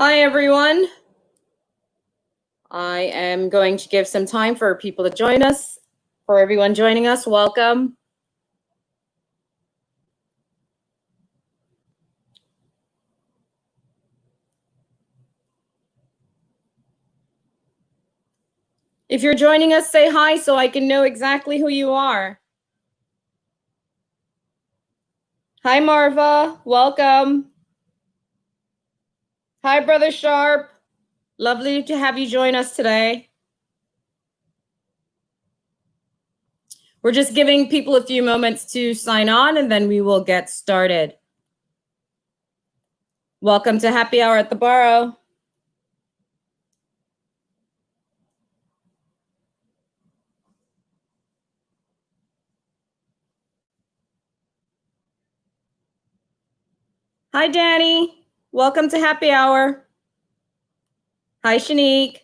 Hi, everyone. I am going to give some time for people to join us. For everyone joining us, welcome. If you're joining us, say hi so I can know exactly who you are. Hi, Marva. Welcome. Hi, Brother Sharp. Lovely to have you join us today. We're just giving people a few moments to sign on and then we will get started. Welcome to Happy Hour at the Boro. Hi, Danny. Welcome to Happy Hour. Hi, Shanique.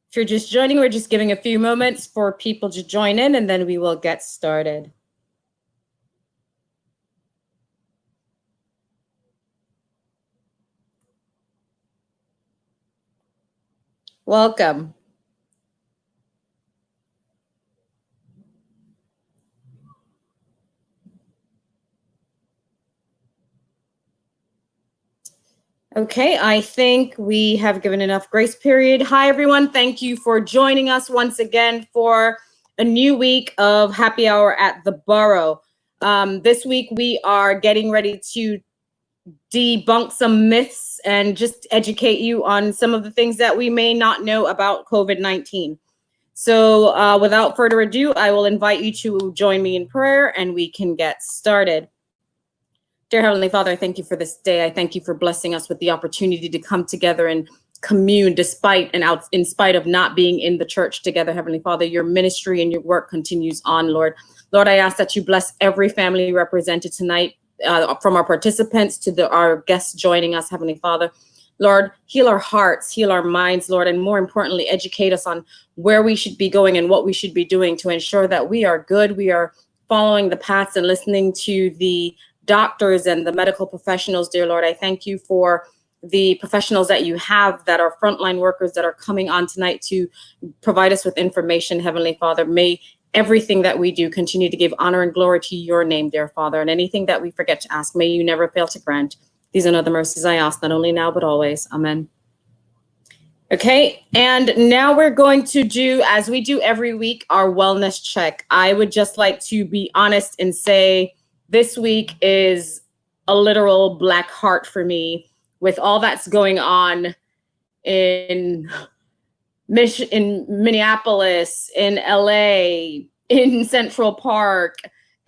If you're just joining, we're just giving a few moments for people to join in and then we will get started. Welcome. Okay, I think we have given enough grace period. Hi, everyone. Thank you for joining us once again for a new week of Happy Hour at the Boro. This week, we are getting ready to debunk some myths and just educate you on some of the things that we may not know about COVID-19. So without further ado, I will invite you to join me in prayer and we can get started. Dear Heavenly Father, I thank you for this day. I thank you for blessing us with the opportunity to come together and commune in spite of not being in the church together. Heavenly Father, your ministry and your work continues on, Lord. Lord, I ask that you bless every family represented tonight, from our participants to our guests joining us, Heavenly Father. Lord, heal our hearts, heal our minds, Lord, and more importantly, educate us on where we should be going and what we should be doing to ensure that we are good, we are following the paths and listening to the doctors and the medical professionals, dear Lord. I thank you for the professionals that you have that are frontline workers that are coming on tonight to provide us with information, Heavenly Father. May everything that we do continue to give honor and glory to your name, dear Father, and anything that we forget to ask, may you never fail to grant. These are other mercies I ask, not only now, but always. Amen. Okay, and now we're going to do, as we do every week, our wellness check. I would just like to be honest and say this week is a literal black heart for me with all that's going on in Minneapolis, in LA, in Central Park.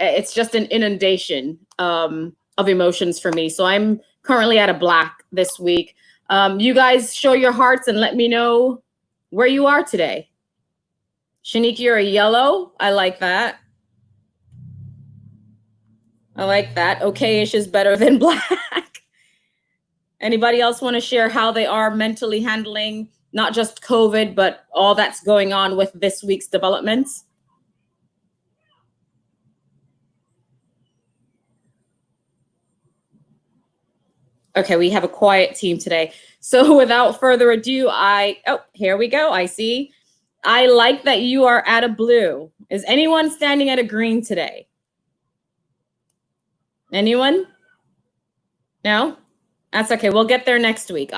It's just an inundation of emotions for me. So I'm currently at a black this week. You guys show your hearts and let me know where you are today. Shanique, you're a yellow. I like that. I like that. Okay-ish is better than black. Anybody else want to share how they are mentally handling not just COVID, but all that's going on with this week's developments? Okay, we have a quiet team today. So without further ado, here we go. I see. I like that you are at a blue. Is anyone standing at a green today? Anyone? No? That's okay. We'll get there next week.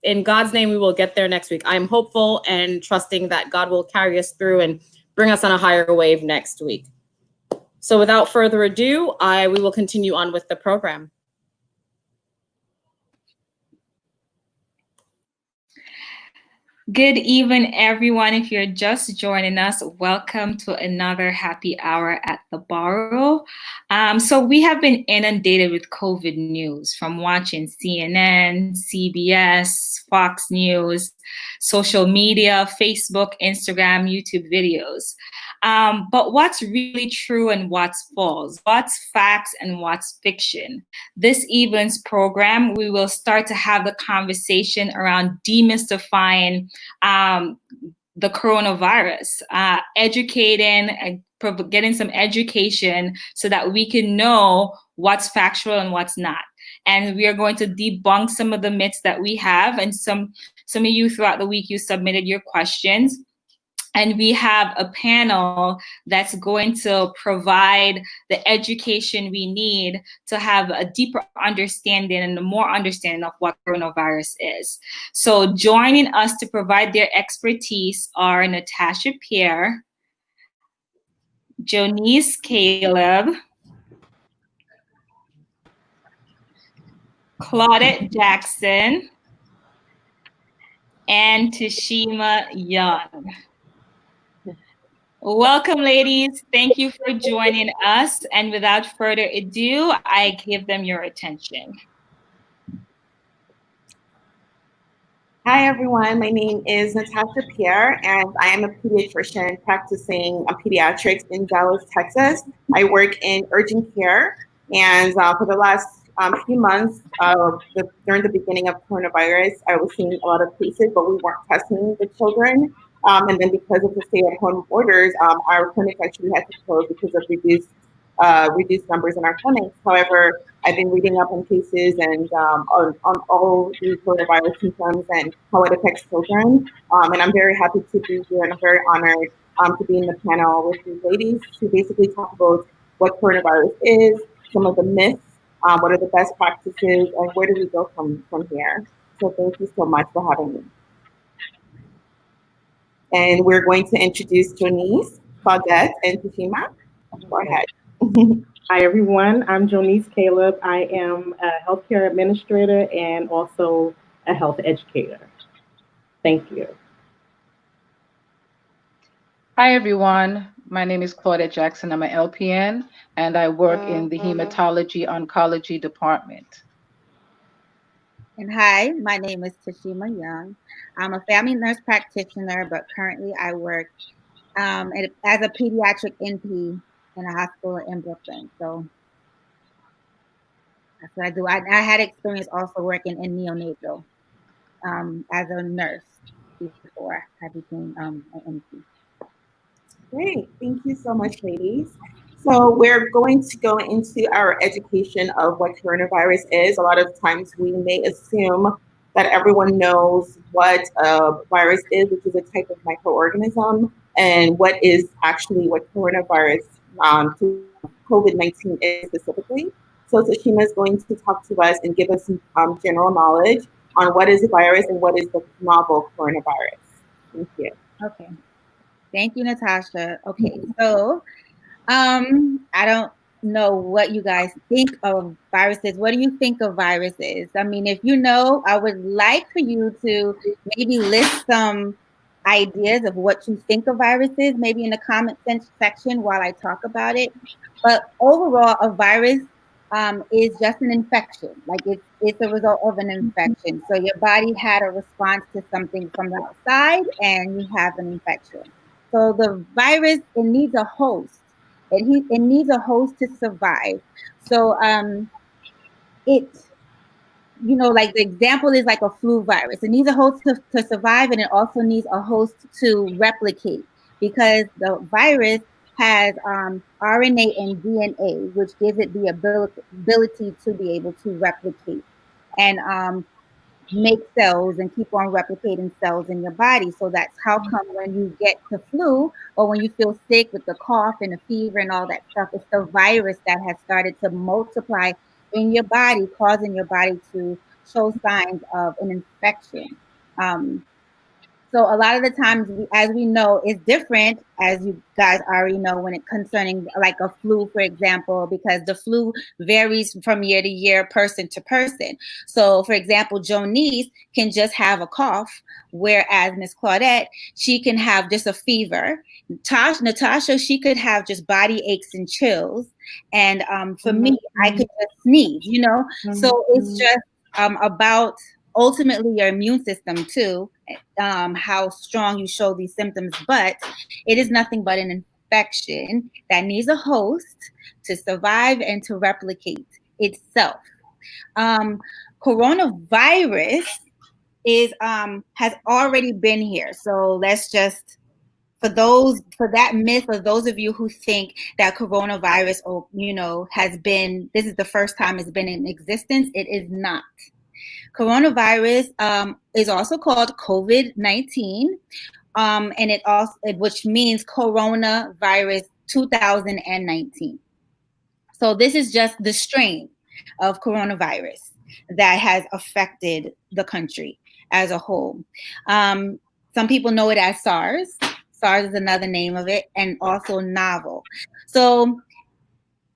In God's name, we will get there next week. I'm hopeful and trusting that God will carry us through and bring us on a higher wave next week. So without further ado, we will continue on with the program. Good evening, everyone. If you're just joining us, welcome to another happy hour at the Boro. So we have been inundated with COVID news, from watching CNN, CBS, Fox News, social media, Facebook, Instagram, YouTube videos. But what's really true and what's false? What's facts and what's fiction? This evening's program, we will start to have the conversation around demystifying the coronavirus, educating getting some education so that we can know what's factual and what's not. And we are going to debunk some of the myths that we have. And some of you throughout the week, you submitted your questions. And we have a panel that's going to provide the education we need to have a deeper understanding and a more understanding of what coronavirus is. So joining us to provide their expertise are Natasha Pierre, Jonice Caleb, Claudette Jackson, and Tashima Young. Welcome, ladies. Thank you for joining us. And without further ado, I give them your attention. Hi, everyone. My name is Natasha Pierre, and I am a pediatrician practicing pediatrics in Dallas, Texas. I work in urgent care, and for the last few months, during the beginning of coronavirus, I was seeing a lot of cases, but we weren't testing the children. And then because of the stay-at-home orders, our clinic actually had to close because of reduced numbers in our clinics. However, I've been reading up on cases and on all the coronavirus symptoms and how it affects children. And I'm very happy to be here, and I'm very honored to be in the panel with these ladies to basically talk about what coronavirus is, some of the myths, what are the best practices, and where do we go from here. So thank you so much for having me. And we're going to introduce Jonice, Claudette, and Tashima. Go ahead. Hi, everyone. I'm Jonice Caleb. I am a healthcare administrator and also a health educator. Thank you. Hi, everyone. My name is Claudette Jackson. I'm an LPN, and I work in the hematology oncology department. And hi, my name is Tashima Young. I'm a family nurse practitioner, but currently I work as a pediatric NP in a hospital in Brooklyn. So that's what I do. I had experience also working in neonatal as a nurse before I became an NP. Great. Thank you so much, ladies. So we're going to go into our education of what coronavirus is. A lot of times we may assume that everyone knows what a virus is, which is a type of microorganism, and what is actually what coronavirus, COVID-19 is specifically. So Tashima is going to talk to us and give us some general knowledge on what is a virus and what is the novel coronavirus. Thank you. Okay. Thank you, Natasha. Okay, so I don't know what you guys think of viruses. What do you think of viruses? I mean, if you know, I would like for you to maybe list some ideas of what you think of viruses, maybe in the comment section while I talk about it. But overall, a virus is just an infection. Like it's a result of an infection. So your body had a response to something from the outside, and you have an infection. So the virus, it needs a host. It needs a host to survive. So it, like the example is like a flu virus. It needs a host to survive, and it also needs a host to replicate, because the virus has RNA and DNA, which gives it the ability to be able to replicate and make cells and keep on replicating cells in your body. So that's how come when you get the flu or when you feel sick with the cough and the fever and all that stuff, it's the virus that has started to multiply in your body, causing your body to show signs of an infection. So a lot of the times, as we know, is different, as you guys already know, when it concerning like a flu, for example, because the flu varies from year to year, person to person. So, for example, Jonice can just have a cough, whereas Miss Claudette, she can have just a fever. Natasha, she could have just body aches and chills. And for me, I could just sneeze, So it's just about ultimately your immune system too, how strong you show these symptoms, but it is nothing but an infection that needs a host to survive and to replicate itself. Coronavirus is has already been here, so let's just for that myth, for those of you who think that coronavirus, this is the first time it's been in existence, it is not. Coronavirus is also called COVID-19, and which means coronavirus 2019. So this is just the strain of coronavirus that has affected the country as a whole. Some people know it as SARS. SARS is another name of it, and also novel. So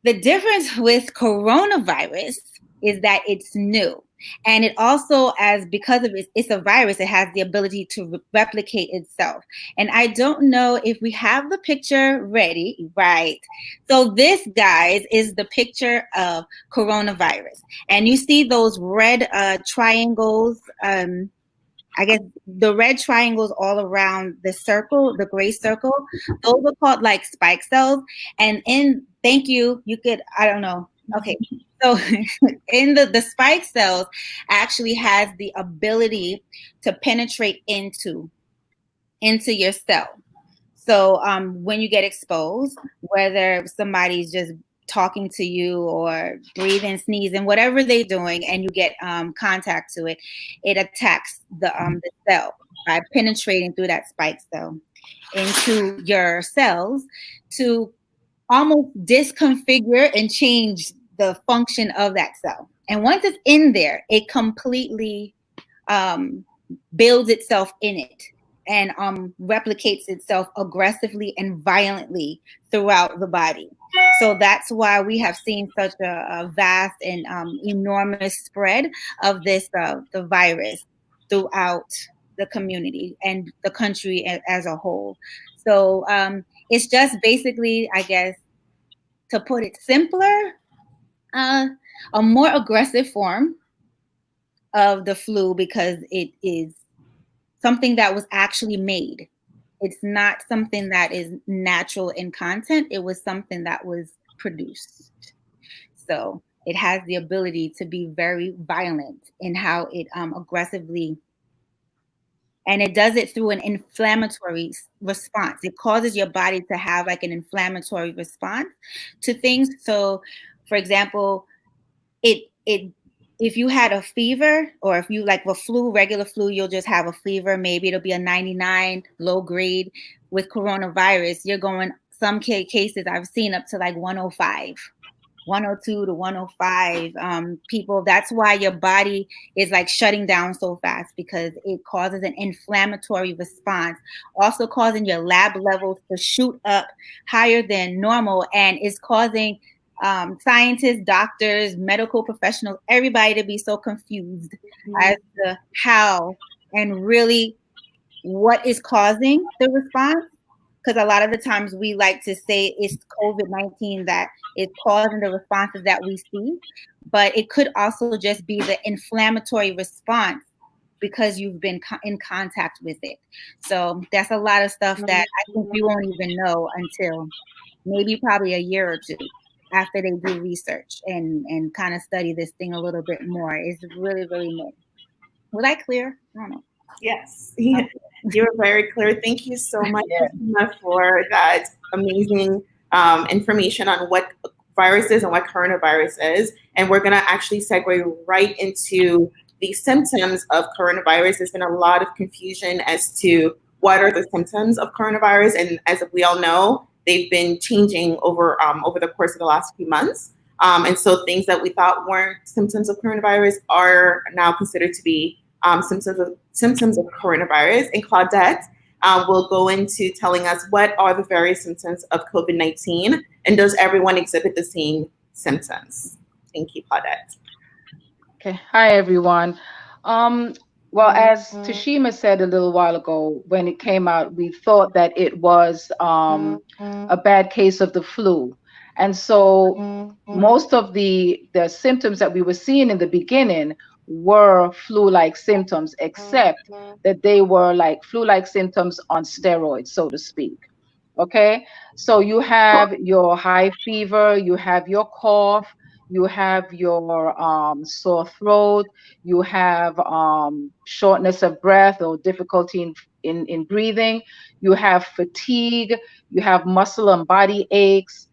the difference with coronavirus is that it's new. And it also, because of it's a virus, it has the ability to replicate itself. And I don't know if we have the picture ready, right? So this, guys, is the picture of coronavirus. And you see those red triangles, I guess the red triangles all around the circle, the gray circle, those are called like spike cells. And thank you, I don't know. Okay. So in the spike cells actually has the ability to penetrate into your cell. So when you get exposed, whether somebody's just talking to you or breathing, sneezing, whatever they're doing, and you get contact to it, it attacks the cell by penetrating through that spike cell into your cells to almost disconfigure and change the function of that cell. And once it's in there, it completely builds itself in it and replicates itself aggressively and violently throughout the body. So that's why we have seen such a vast and enormous spread of the virus throughout the community and the country as a whole. So it's just basically, I guess, to put it simpler, a more aggressive form of the flu, because it is something that was actually made. It's not something that is natural in content. It was something that was produced. So it has the ability to be very violent in how it aggressively, and it does it through an inflammatory response. It causes your body to have like an inflammatory response to things. So, for example, if you had a fever, or if you like regular flu, you'll just have a fever. Maybe it'll be a 99 low grade. With coronavirus, you're going, some cases I've seen up to like 105. 102 to 105 people. That's why your body is like shutting down so fast, because it causes an inflammatory response, also causing your lab levels to shoot up higher than normal, and is causing scientists, doctors, medical professionals, everybody to be so confused as to how and really what is causing the response. Because a lot of the times we like to say it's COVID-19 that is causing the responses that we see, but it could also just be the inflammatory response because you've been in contact with it. So that's a lot of stuff that I think we won't even know until maybe probably a year or two after they do research and kind of study this thing a little bit more. It's really, really new. Was I clear? I don't know. Yes, you were very clear. Thank you so much, Christina, for that amazing information on what virus is and what coronavirus is. And we're going to actually segue right into the symptoms of coronavirus. There's been a lot of confusion as to what are the symptoms of coronavirus. And as we all know, they've been changing over the course of the last few months. And so things that we thought weren't symptoms of coronavirus are now considered to be symptoms of coronavirus. And Claudette will go into telling us what are the various symptoms of COVID-19, and does everyone exhibit the same symptoms? Thank you, Claudette. Okay. Hi, everyone. Well, as Tashima said a little while ago, when it came out, we thought that it was a bad case of the flu. And so most of the symptoms that we were seeing in the beginning were flu-like symptoms, except that they were like flu-like symptoms on steroids, so to speak. Okay, so you have your high fever, you have your cough, you have your sore throat, you have shortness of breath or difficulty in in breathing. You have fatigue. You have muscle and body aches.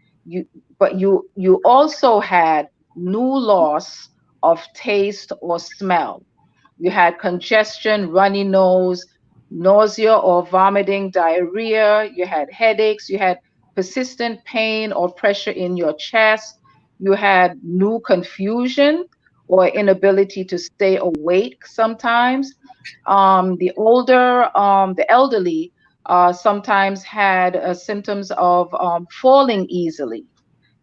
But you also had new loss of taste or smell. You had congestion, runny nose, nausea or vomiting, diarrhea. You had headaches. You had persistent pain or pressure in your chest. You had new confusion or inability to stay awake sometimes. The elderly sometimes had symptoms of falling easily,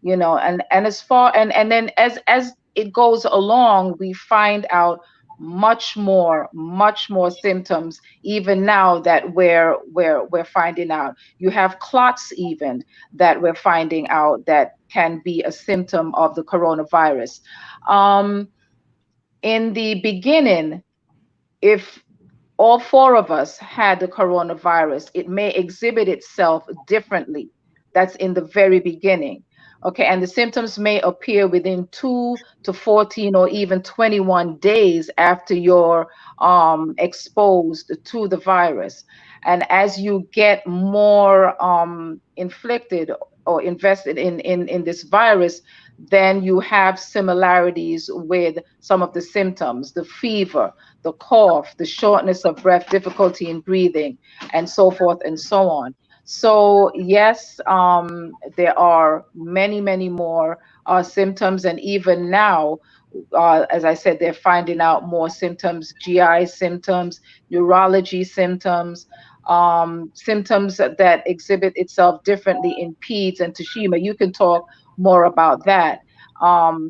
and as far and then as it goes along, we find out much more symptoms even now that we're finding out. You have clots even that we're finding out that can be a symptom of the coronavirus. um in the beginning, if all four of us had the coronavirus, it may exhibit itself differently. That's in the very beginning. Okay, and the symptoms may appear within 2 to 14 or even 21 days after you're exposed to the virus. And as you get more inflicted or invested in this virus, then you have similarities with some of the symptoms, the fever, the cough, the shortness of breath, difficulty in breathing, and so forth and so on. So yes, there are many more symptoms, and even now, as I said, they're finding out more symptoms: GI symptoms, neurology symptoms, symptoms that exhibit itself differently in peds. And Tashima, you can talk more about that.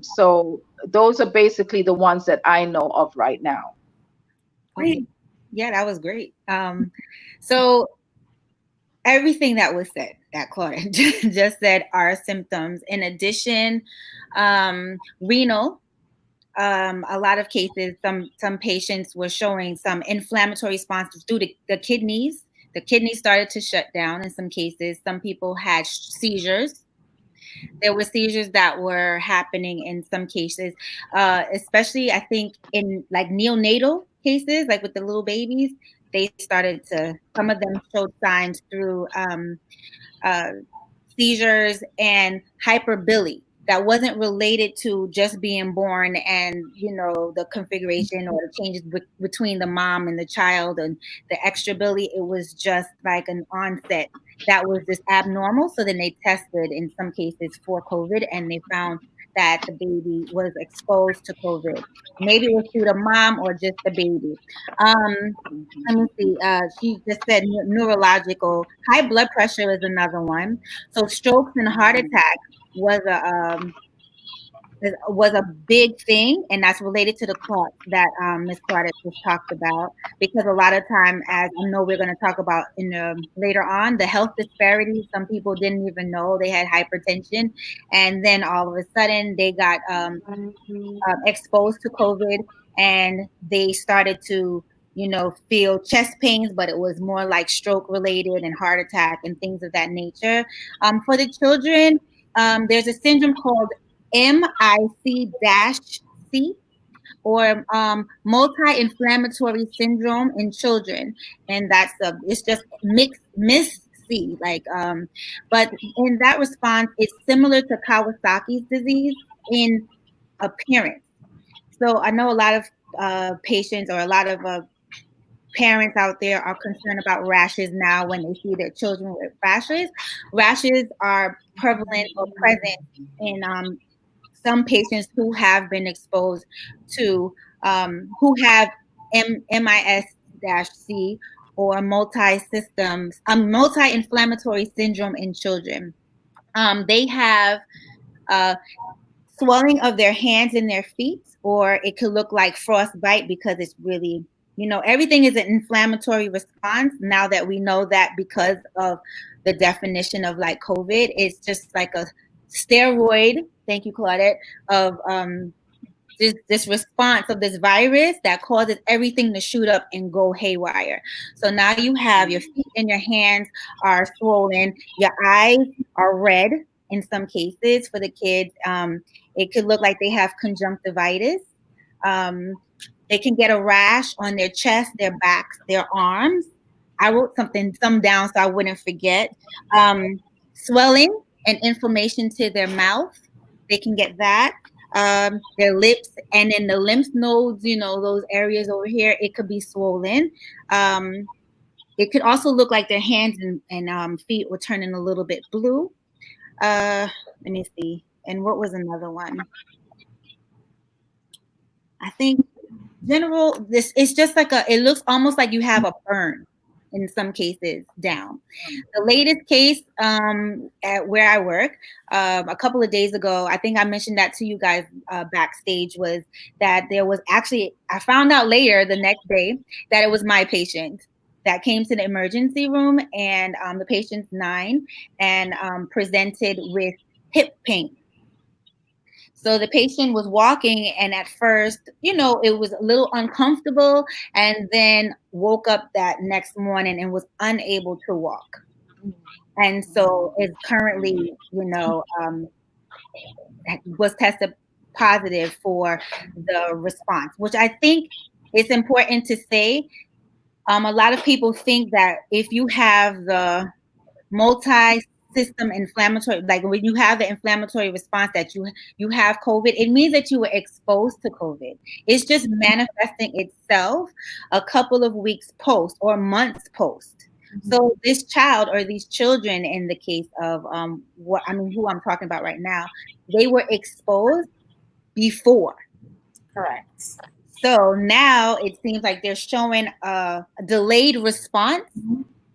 So those are basically the ones that I know of right now. Great. Yeah, that was great. So everything that was said, that Claudia just said, are symptoms. In addition, renal. A lot of cases, some patients were showing some inflammatory responses due to the kidneys. The kidneys started to shut down in some cases. Some people had seizures. There were seizures that were happening in some cases, especially I think in like neonatal cases, like with the little babies. They started to, some of them showed signs through uh, seizures and hyperbilly that wasn't related to just being born and the configuration or the changes between the mom and the child and the extra billy. It was just like an onset that was just abnormal. So then they tested in some cases for COVID, and they found that the baby was exposed to COVID. Maybe it was through the mom or just the baby. Let me see. She just said neurological. High blood pressure is another one. So strokes and heart attack was a big thing, and that's related to the clots that Ms. Claudette just talked about. Because a lot of time, as I know we're going to talk about in later on, the health disparities. Some people didn't even know they had hypertension, and then all of a sudden they got exposed to COVID, and they started to, feel chest pains, but it was more like stroke related and heart attack and things of that nature. For the children, there's a syndrome called MIC-C, or multi-inflammatory syndrome in children, and it's just mixed miss C, but in that response, it's similar to Kawasaki's disease in appearance. So I know a lot of patients or a lot of parents out there are concerned about rashes now when they see their children with rashes. Rashes are prevalent or present in some patients who have been exposed to, who have MIS-C or multi-inflammatory syndrome in children. They have swelling of their hands and their feet, or it could look like frostbite because it's really, everything is an inflammatory response. Now that we know that, because of the definition of like COVID, it's just like a steroid, thank you, Claudette, of this response of this virus that causes everything to shoot up and go haywire. So now you have your feet and your hands are swollen, your eyes are red in some cases for the kids. It could look like they have conjunctivitis. They can get a rash on their chest, their backs, their arms. I wrote some down so I wouldn't forget. Swelling and inflammation to their mouth, they can get that. Their lips, and then the lymph nodes, those areas over here, it could be swollen. It could also look like their hands and feet were turning a little bit blue. Let me see. And what was another one? I think it's just like it looks almost like you have a burn in some cases down. The latest case at where I work a couple of days ago, I think I mentioned that to you guys backstage, was that there was actually, I found out later the next day that it was my patient that came to the emergency room, and the patient's 9 and presented with hip pain. So the patient was walking, and at first, it was a little uncomfortable, and then woke up that next morning and was unable to walk. And so it's currently, was tested positive for the response, which I think it's important to say. A lot of people think that if you have the multi-system inflammatory, like when you have the inflammatory response, that you have COVID, it means that you were exposed to COVID. It's just manifesting itself a couple of weeks post or months post. So this child, or these children, in the case of who I'm talking about right now, they were exposed before. Correct. So now it seems like they're showing a delayed response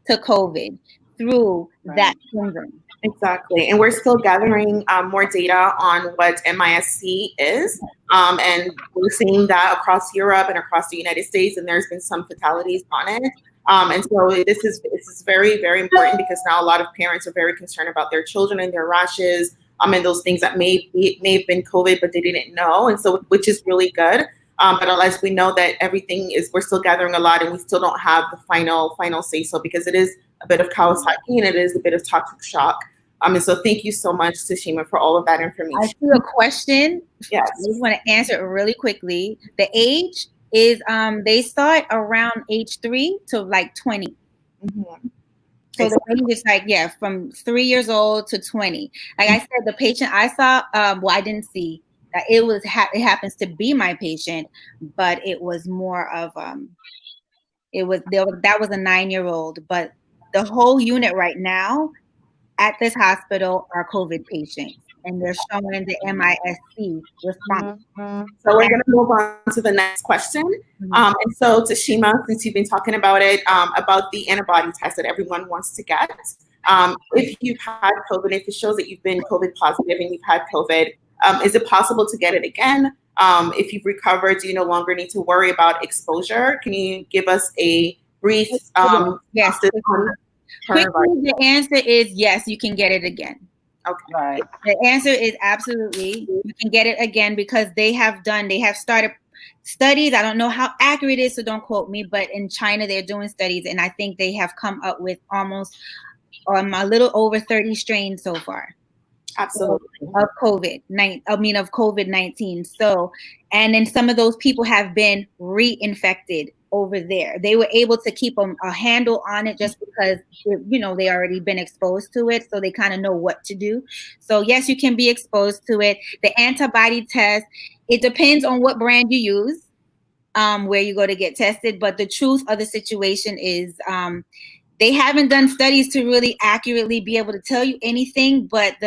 to COVID through that syndrome. Exactly. And we're still gathering more data on what MISC is. And we're seeing that across Europe and across the United States, and there's been some fatalities on it. And so this is very, very important, because now a lot of parents are very concerned about their children and their rashes, and those things that may have been COVID, but they didn't know. And so, which is really good. But unless we know that we're still gathering a lot, and we still don't have the final say so, because it is a bit of Kawasaki and it is a bit of toxic shock. And so thank you so much, Tashima, for all of that information. I see a question. Yes. I just want to answer it really quickly. The age is they start around age 3 to like 20. Mm-hmm. So the range is like, from 3 years old to 20. Like I said, the patient I saw, I didn't see that it happens to be my patient, but it was more of that was a 9-year-old, but the whole unit right now at this hospital are COVID patients, and they're showing the MISC response. So we're going to move on to the next question. And so, Tashima, since you've been talking about it, about the antibody test that everyone wants to get, if you've had COVID, if it shows that you've been COVID positive and you've had COVID, is it possible to get it again? If you've recovered, do you no longer need to worry about exposure? Can you give us a brief yes. Quickly, the answer is yes, you can get it again. Okay. Right. The answer is absolutely, you can get it again, because they have started studies. I don't know how accurate it is, so don't quote me, but in China, they're doing studies, and I think they have come up with almost a little over 30 strains so far. Absolutely. Of COVID-19. So, and then some of those people have been reinfected over there. They were able to keep a handle on it just because, they already been exposed to it. So they kind of know what to do. So yes, you can be exposed to it. The antibody test, it depends on what brand you use, where you go to get tested. But the truth of the situation is, they haven't done studies to really accurately be able to tell you anything, but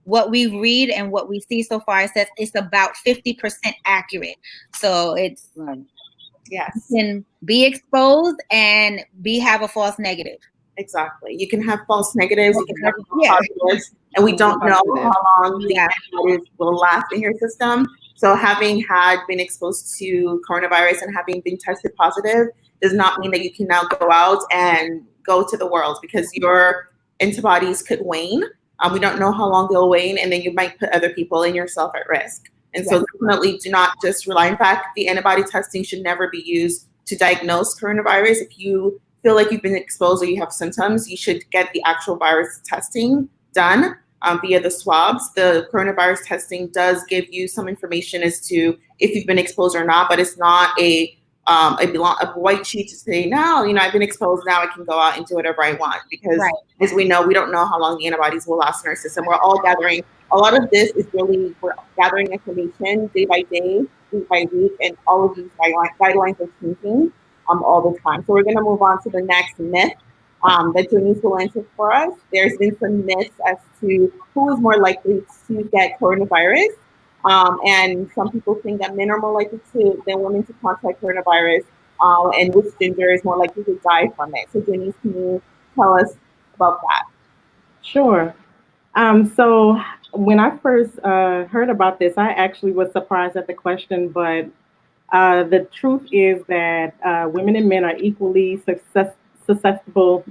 what we read and what we see so far says it's about 50% accurate. So it's yes, you can be exposed and have a false negative. Exactly. You can have false negatives, you can have positives, and we don't know how long the antibodies will last in your system. So having been exposed to coronavirus and having been tested positive does not mean that you can now go out and go to the world, because your antibodies could wane. We don't know how long they'll wane, and then you might put other people and yourself at risk. And so definitely do not just rely. In fact, the antibody testing should never be used to diagnose coronavirus. If you feel like you've been exposed or you have symptoms, you should get the actual virus testing done via the swabs. The coronavirus testing does give you some information as to if you've been exposed or not, but it's not a a white sheet to say, no, I've been exposed, now I can go out and do whatever I want. Because as we know, we don't know how long the antibodies will last in our system. We're all gathering, a lot of this is really, we're gathering information day by day, week by week, and all of these guidelines are changing all the time. So we're going to move on to the next myth that Jonice will answer for us. There's been some myths as to who is more likely to get coronavirus. And some people think that men are more likely than women to contract coronavirus, and which gender is more likely to die from it. So, Denise, can you tell us about that? Sure. So when I first heard about this, I actually was surprised at the question, but the truth is that women and men are equally susceptible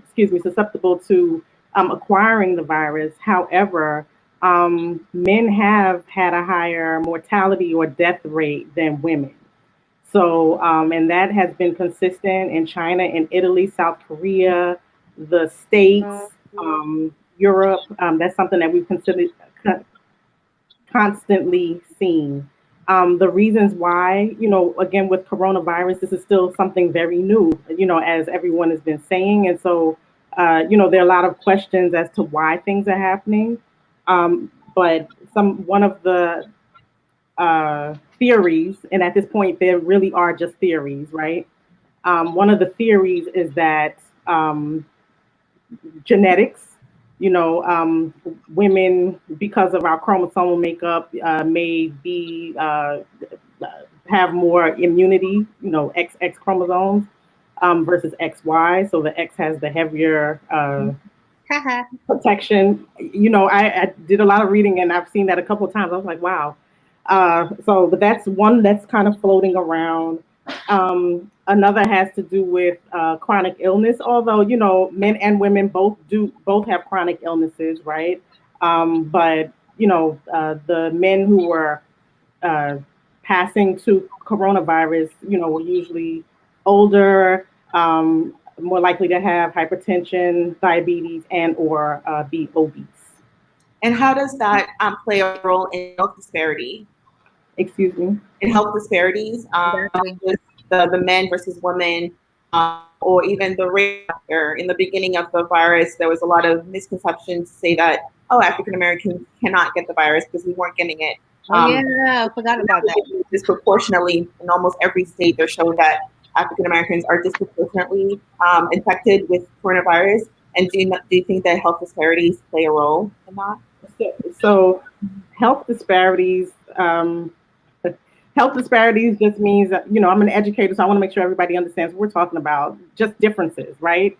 to acquiring the virus. However, men have had a higher mortality or death rate than women. So, and that has been consistent in China and Italy, South Korea, the States, Europe. That's something that we've considered constantly seen. The reasons why, again, with coronavirus, this is still something very new, as everyone has been saying. And so, there are a lot of questions as to why things are happening. But one of the theories, and at this point, there really are just theories, right? One of the theories is that genetics, women, because of our chromosomal makeup, may be have more immunity, XX chromosomes versus XY. So the X has the heavier protection. I did a lot of reading and I've seen that a couple of times. I was like, wow. But that's one that's kind of floating around. Another has to do with chronic illness, although, men and women both have chronic illnesses, right? But, the men who were passing to coronavirus, were usually older, more likely to have hypertension, diabetes, and or be obese. And how does that play a role in health disparity? Excuse me? In health disparities, the men versus women, or even the race factor. In the beginning of the virus, there was a lot of misconceptions to say that, African Americans cannot get the virus because we weren't getting it. I forgot about that. Disproportionately, in almost every state, they're showing that African Americans are disproportionately infected with coronavirus. And do you think that health disparities play a role in that? So health disparities. Health disparities just means that, I'm an educator, so I want to make sure everybody understands what we're talking about. Just differences, right?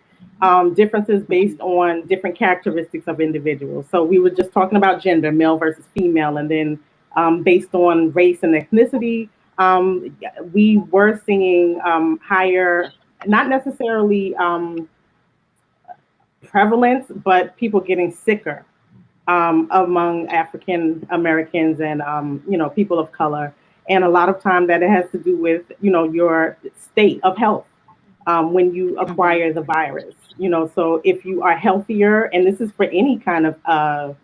Differences based on different characteristics of individuals. So we were just talking about gender, male versus female, and then based on race and ethnicity, we were seeing higher, not necessarily prevalence, but people getting sicker among African Americans and people of color. And a lot of time that it has to do with your state of health when you acquire the virus. So if you are healthier, and this is for any kind of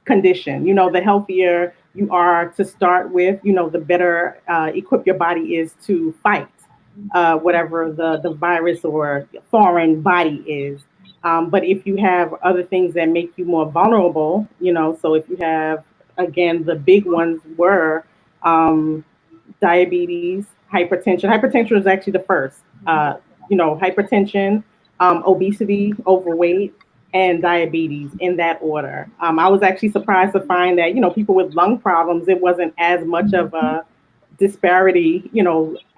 condition, the healthier you are to start with, the better equipped your body is to fight whatever the virus or foreign body is. But if you have other things that make you more vulnerable, so if you have, again, the big ones were diabetes, hypertension. Hypertension is actually the first. Hypertension, obesity, overweight, and diabetes in that order. I was actually surprised to find that, people with lung problems, it wasn't as much of a disparity,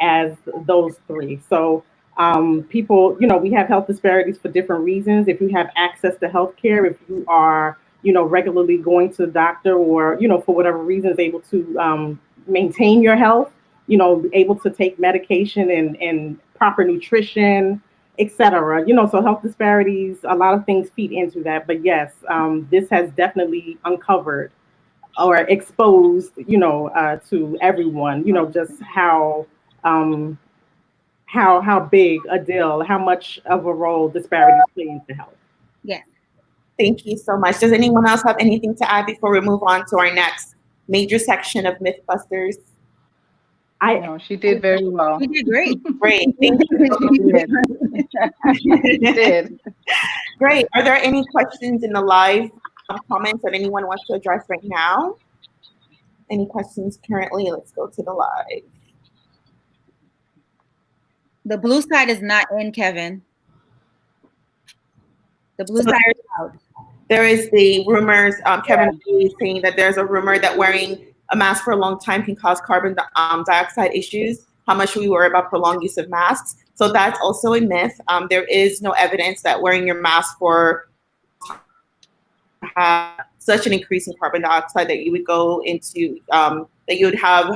as those three. So people, we have health disparities for different reasons. If you have access to healthcare, if you are, regularly going to the doctor or, for whatever reasons, able to maintain your health, able to take medication and proper nutrition, etc. So health disparities, a lot of things feed into that. But yes, this has definitely uncovered or exposed, to everyone, just how big a deal, how much of a role disparities play into health. Yes. Thank you so much. Does anyone else have anything to add before we move on to our next major section of Mythbusters? No, she did very well. You did great. Great. Thank She did. She you. did. Great. Are there any questions in the live comments that anyone wants to address right now? Any questions currently? Let's go to the live. The blue side is not in, Kevin. The blue So side is out. there is the rumors, Kevin is saying that there's a rumor that wearing a mask for a long time can cause carbon dioxide issues. How much we worry about prolonged use of masks. So that's also a myth. There is no evidence that wearing your mask for have such an increase in carbon dioxide that you would go into that you would have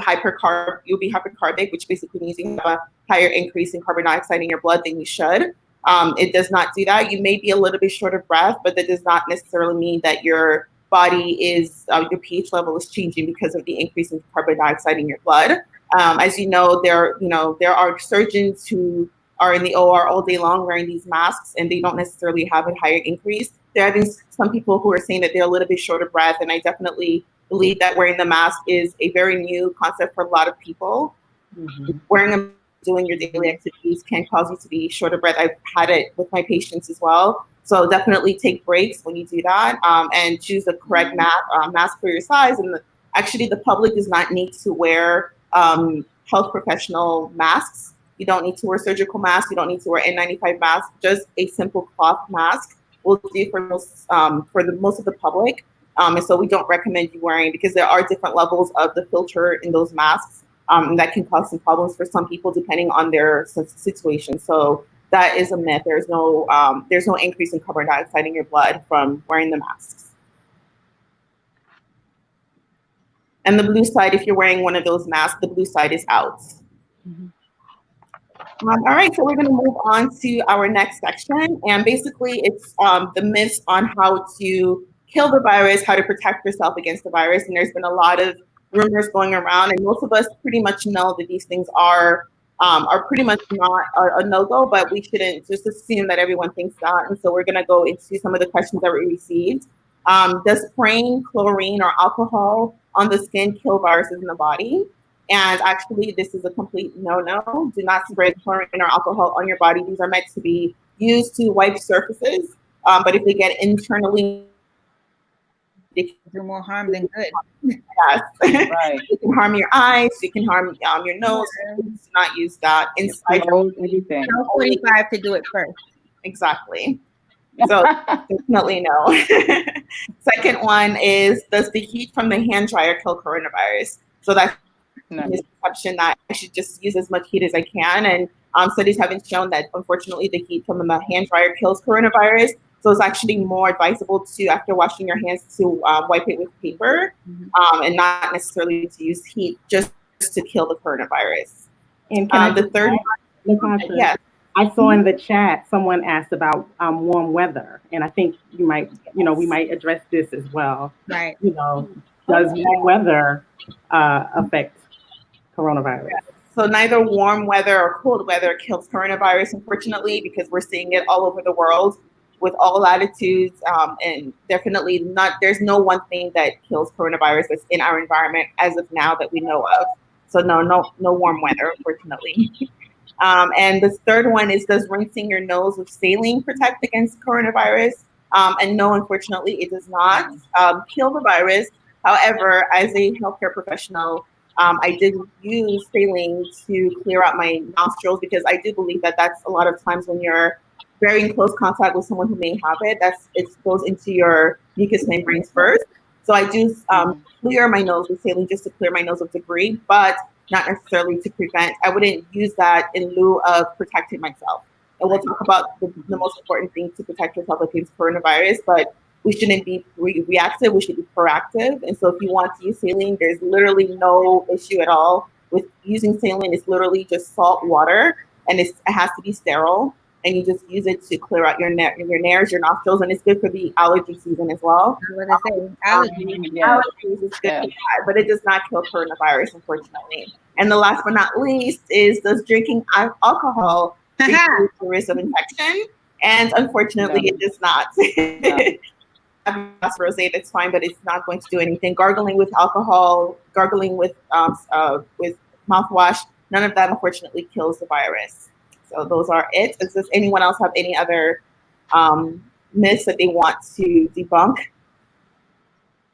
you'll be hypercarbic, which basically means you have a higher increase in carbon dioxide in your blood than you should. It does not do that. You may be a little bit short of breath, but that does not necessarily mean that your body is your pH level is changing because of the increase in carbon dioxide in your blood. As you know, there are surgeons who are in the OR all day long wearing these masks, and they don't necessarily have a higher increase. There have been some people who are saying that they're a little bit short of breath, and I definitely believe that wearing the mask is a very new concept for a lot of people. Mm-hmm. Wearing a doing your daily activities can cause you to be short of breath. I've had it with my patients as well. So definitely take breaks when you do that, and choose the correct mask for your size. And actually, the public does not need to wear health professional masks. You don't need to wear surgical masks. You don't need to wear N95 masks. Just a simple cloth mask will do for most of the public. And so we don't recommend you wearing, because there are different levels of the filter in those masks. That can cause some problems for some people depending on their situation. So that is a myth. There's no increase in carbon dioxide in your blood from wearing the masks. And the blue side, if you're wearing one of those masks, the blue side is out. Mm-hmm. All right, so we're going to move on to our next section. And basically, it's the myths on how to kill the virus, how to protect yourself against the virus. And there's been a lot of rumors going around, and most of us pretty much know that these things are pretty much not a no-go, but we shouldn't just assume that everyone thinks that. And so we're going to go into some of the questions that we received. Does spraying chlorine or alcohol on the skin kill viruses in the body? And actually, this is a complete no-no. Do not spray chlorine or alcohol on your body. These are meant to be used to wipe surfaces, but if they get internally, they can do more harm than good. Yes. Right. It can harm your eyes. It can harm your nose. Do not use that inside. Everything. 45 to do it first. Exactly. So definitely no. Second one is, does the heat from the hand dryer kill coronavirus? So that's misconception that I should just use as much heat as I can. And studies haven't shown that, unfortunately, the heat from the hand dryer kills coronavirus. So it's actually more advisable to, after washing your hands, to wipe it with paper, and not necessarily to use heat just to kill the coronavirus. And can the third one, yes. I saw in the chat someone asked about warm weather, and I think we might address this as well. Right. Does warm weather affect coronavirus? Yeah. So neither warm weather or cold weather kills coronavirus, unfortunately, because we're seeing it all over the world with all latitudes, and definitely not. There's no one thing that kills coronavirus that's in our environment as of now that we know of. So no warm weather, unfortunately. And the third one is, does rinsing your nose with saline protect against coronavirus? And no, unfortunately, it does not kill the virus. However, as a healthcare professional, I did use saline to clear out my nostrils, because I do believe that that's a lot of times when you're very in close contact with someone who may have it, it goes into your mucous membranes first. So I do clear my nose with saline just to clear my nose of debris, but not necessarily to prevent. I wouldn't use that in lieu of protecting myself. And we'll talk about the most important thing to protect yourself against coronavirus, but we shouldn't be reactive, we should be proactive. And so if you want to use saline, there's literally no issue at all with using saline. It's literally just salt water, and it has to be sterile. And you just use it to clear out your nares, your nostrils, and it's good for the allergy season as well. Allergies is good for that, but it does not kill coronavirus, unfortunately. And the last but not least is, does drinking alcohol reduce the risk of infection? And unfortunately, it does not. Rosé, that's fine, but it's not going to do anything. Gargling with alcohol, gargling with mouthwash. None of that, unfortunately, kills the virus. So those are it. Does anyone else have any other myths that they want to debunk?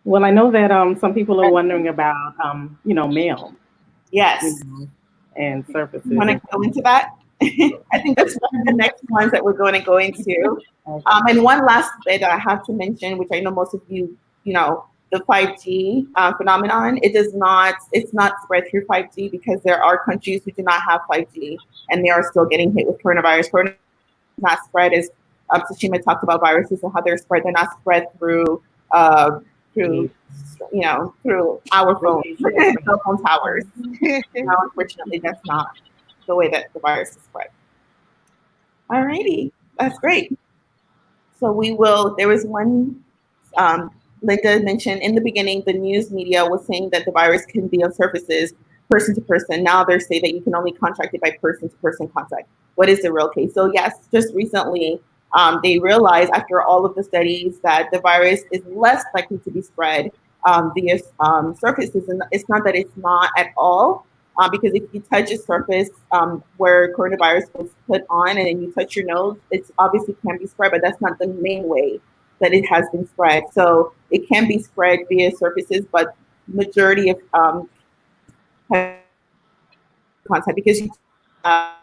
Well, I know that some people are wondering about mail, Yes. and surfaces. You want to go into that? I think that's one of the next ones that we're going to go into. And one last bit that I have to mention, which I know most of you, the 5G phenomenon, it's not spread through 5G because there are countries who do not have 5G and they are still getting hit with coronavirus. Coronavirus is not spread as Tashima talked about viruses and how they're spread. They're not spread through through our phones, cell phone towers. Now, unfortunately, that's not the way that the virus is spread. Alrighty, that's great. So there was one, Linda mentioned in the beginning, the news media was saying that the virus can be on surfaces, person to person. Now they're saying that you can only contract it by person to person contact. What is the real case? So yes, just recently, they realized after all of the studies that the virus is less likely to be spread via surfaces. And it's not that it's not at all, because if you touch a surface where coronavirus was put on and then you touch your nose, it's obviously can be spread, but that's not the main way that it has been spread. So it can be spread via surfaces, but majority of contact, because you have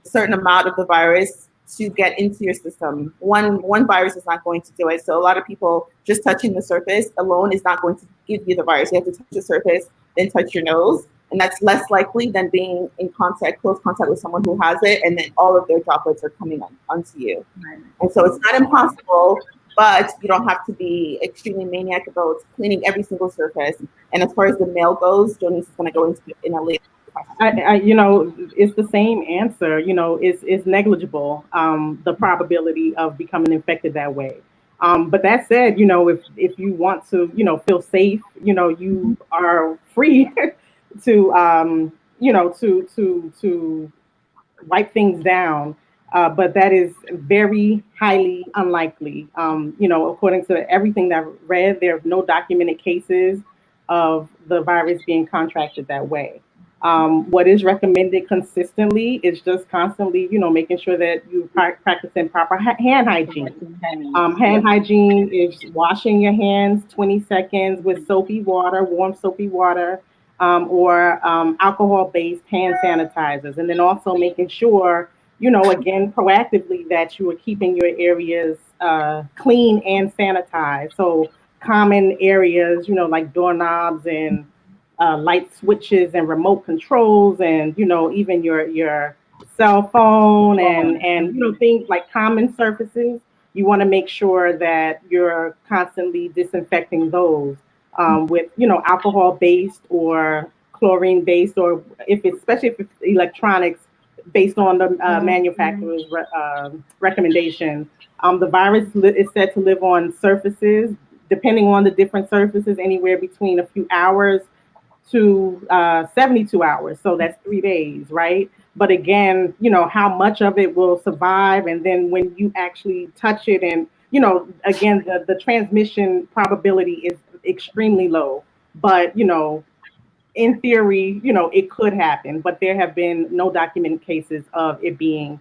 a certain amount of the virus to get into your system. One virus is not going to do it. So a lot of people just touching the surface alone is not going to give you the virus. You have to touch the surface, then touch your nose. And that's less likely than being in close contact with someone who has it, and then all of their droplets are coming onto you. Right. And so it's not impossible, but you don't have to be extremely maniac about cleaning every single surface. And as far as the mail goes, Jonice is going to go into it in a later question. It's the same answer. It's negligible, the probability of becoming infected that way. But that said, if you want to, feel safe, you are free to to wipe things down. But that is very highly unlikely. According to everything that I've read, there are no documented cases of the virus being contracted that way. What is recommended consistently is just constantly, making sure that you practicing proper hand hygiene. Hand hygiene is washing your hands 20 seconds with soapy water, warm soapy water, or alcohol-based hand sanitizers. And then also making sure, again, proactively that you are keeping your areas clean and sanitized. So common areas, like doorknobs and light switches and remote controls, and even your cell phone and things like common surfaces. You want to make sure that you're constantly disinfecting those with alcohol based or chlorine based, or especially if it's electronics, based on the manufacturer's recommendation. The virus is said to live on surfaces, depending on the different surfaces, anywhere between a few hours to 72 hours. So that's 3 days, right? But again, how much of it will survive. And then when you actually touch it and, again, the transmission probability is extremely low. But, in theory, it could happen. But there have been no documented cases of it being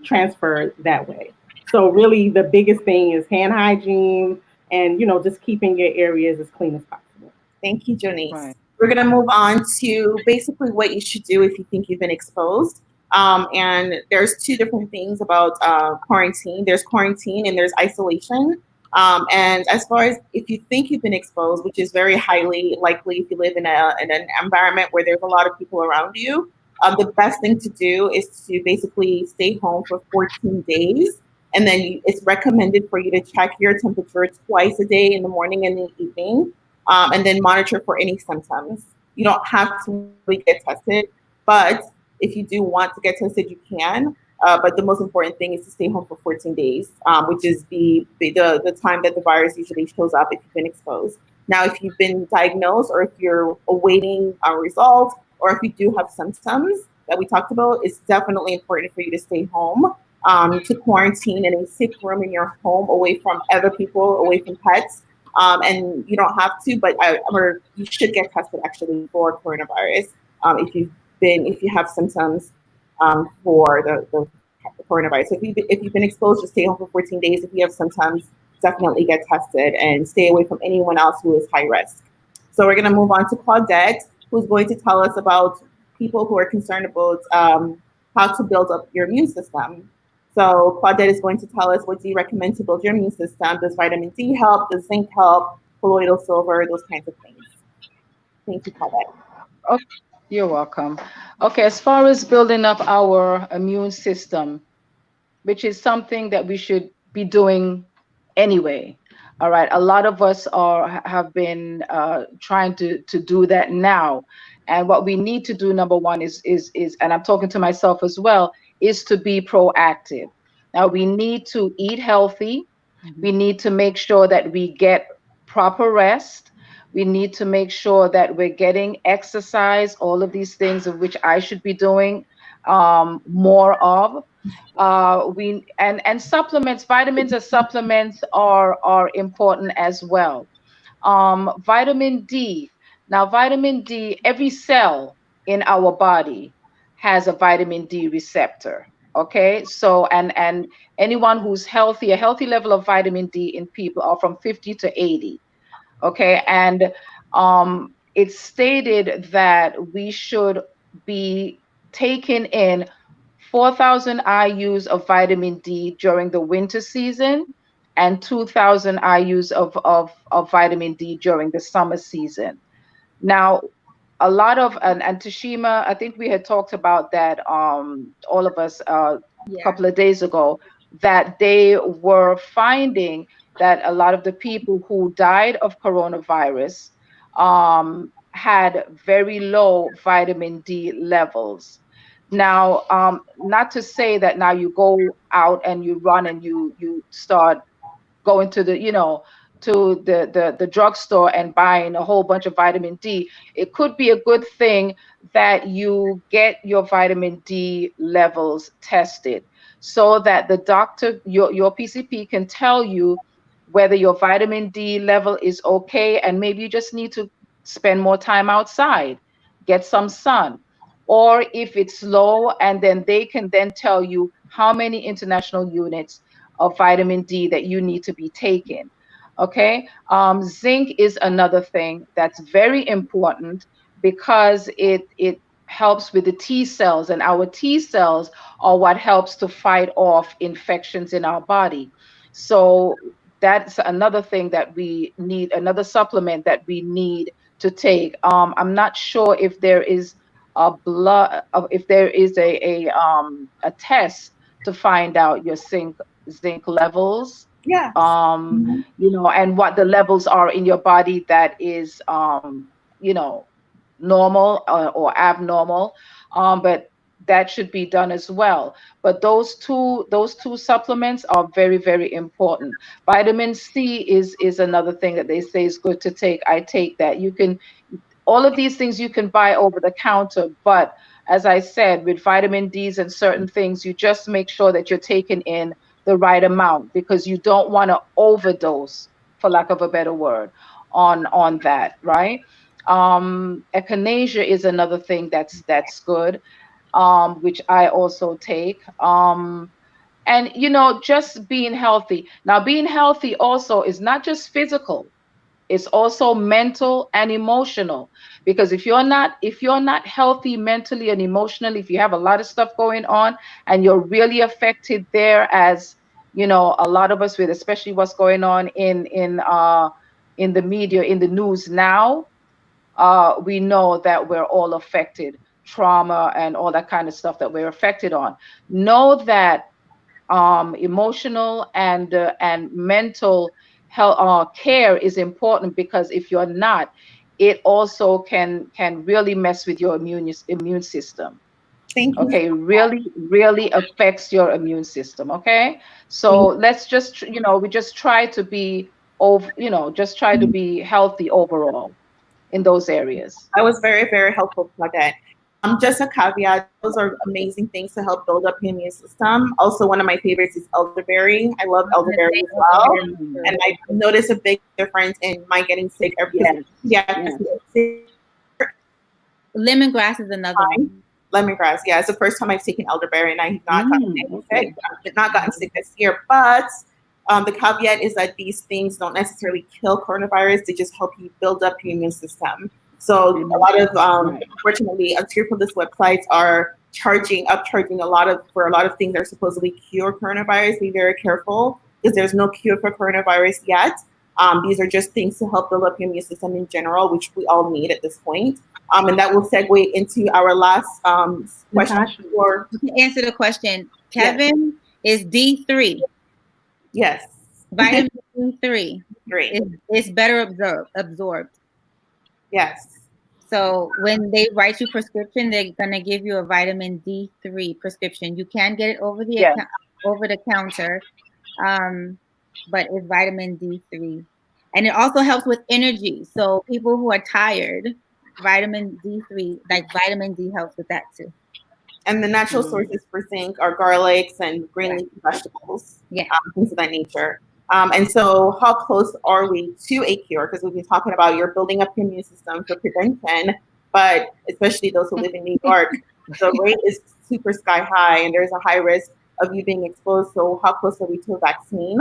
transferred that way. So really the biggest thing is hand hygiene and, just keeping your areas as clean as possible. Thank you, Jonice. Right. We're going to move on to basically what you should do if you think you've been exposed. And there's two different things about quarantine. There's quarantine and there's isolation. And as far as if you think you've been exposed, which is very highly likely if you live in an environment where there's a lot of people around you, the best thing to do is to basically stay home for 14 days. And then it's recommended for you to check your temperature twice a day, in the morning and the evening. And then monitor for any symptoms. You don't have to really get tested, but if you do want to get tested, you can. But the most important thing is to stay home for 14 days, which is the time that the virus usually shows up if you've been exposed. Now, if you've been diagnosed or if you're awaiting a result or if you do have symptoms that we talked about, it's definitely important for you to stay home, to quarantine in a safe room in your home, away from other people, away from pets. and you don't have to, but or you should get tested actually for coronavirus if you have symptoms for the coronavirus. So if you've been exposed, just stay home for 14 days. If you have symptoms, definitely get tested and stay away from anyone else who is high risk. So we're going to move on to Claudette, who's going to tell us about people who are concerned about how to build up your immune system. So Claudette is going to tell us, what do you recommend to build your immune system? Does vitamin D help? Does zinc help? Colloidal silver, those kinds of things. Thank you, Claudette. Okay, you're welcome. Okay, as far as building up our immune system, which is something that we should be doing anyway. All right, a lot of us have been trying to do that now, and what we need to do, number one, is, and I'm talking to myself as well, is to be proactive. Now we need to eat healthy. We need to make sure that we get proper rest. We need to make sure that we're getting exercise, all of these things of which I should be doing more of. We and supplements, vitamins and supplements are important as well. Vitamin D. Now, vitamin D, every cell in our body has a vitamin D receptor. Okay, so and anyone who's healthy, a healthy level of vitamin D in people are from 50 to 80. Okay, and it's stated that we should be taking in 4,000 IUs of vitamin D during the winter season and 2,000 IUs of vitamin D during the summer season. Now, a lot of, and Tashima, I think we had talked about that, all of us, a couple of days ago, that they were finding that a lot of the people who died of coronavirus had very low vitamin D levels. Now, not to say that now you go out and you run and you start going to the, to the drugstore and buying a whole bunch of vitamin D. It could be a good thing that you get your vitamin D levels tested so that the doctor, your PCP, can tell you whether your vitamin D level is okay, and maybe you just need to spend more time outside, get some sun. Or if it's low, and then they can then tell you how many international units of vitamin D that you need to be taking. Okay. Zinc is another thing that's very important because it helps with the T cells, and our T cells are what helps to fight off infections in our body. So that's another thing that we need, another supplement that we need to take. I'm not sure if there is a blood, if there is a test to find out your zinc levels, Yes. and what the levels are in your body that is, normal or abnormal, but that should be done as well. But those two supplements are very, very important. Vitamin C is another thing that they say is good to take. I take that. You can, all of these things you can buy over the counter, but as I said, with vitamin D's and certain things, you just make sure that you're taking in the right amount, because you don't want to overdose, for lack of a better word, on that, right? Echinacea is another thing that's good, which I also take. And just being healthy. Now, being healthy also is not just physical, it's also mental and emotional, because if you're not healthy mentally and emotionally, if you have a lot of stuff going on and you're really affected there, as a lot of us, with especially what's going on in the media, in the news now, we know that we're all affected, trauma and all that kind of stuff that we're affected on. Know that emotional and mental health care is important, because if you're not, it also can really mess with your immune system. Thank you. Okay, really affects your immune system. Okay, so let's just we just try to be just try to be healthy overall in those areas. That was very, very helpful, Claudette. Just a caveat, those are amazing things to help build up your immune system. Also, one of my favorites is elderberry. I love I'm gonna elderberry say as well. elderberry. And I notice a big difference in my getting sick because Yes. pediatrics Yes. get sick Lemongrass is another time. one. Lemongrass, yeah, it's the first time I've taken elderberry and I have not gotten any sick. Okay. I've not gotten sick this year, but the caveat is that these things don't necessarily kill coronavirus; they just help you build up your immune system. So a lot of, Right. unfortunately, unscrupulous websites are upcharging a lot of for a lot of things that are supposedly cure coronavirus. Be very careful because there's no cure for coronavirus yet. These are just things to help build up your immune system in general, which we all need at this point. And that will segue into our last question. Natasha. For You can answer the question. yes, Kevin is D3. yes, Vitamin D3 great, is better absorbed. yes. So when they write you prescription, they're gonna give you a vitamin D3 prescription. You can get it Yes. over the counter, but it's vitamin D3, and it also helps with energy. So people who are tired, vitamin D3, like vitamin D, helps with that too. And the natural sources for zinc are garlics and green Yeah. leafy vegetables, Yeah. things of that nature. And so, how close are we to a cure? Because we've been talking about you're building up your immune system for prevention, but especially those who live in New York, the rate is super sky high, and there's a high risk of you being exposed. So, how close are we to a vaccine?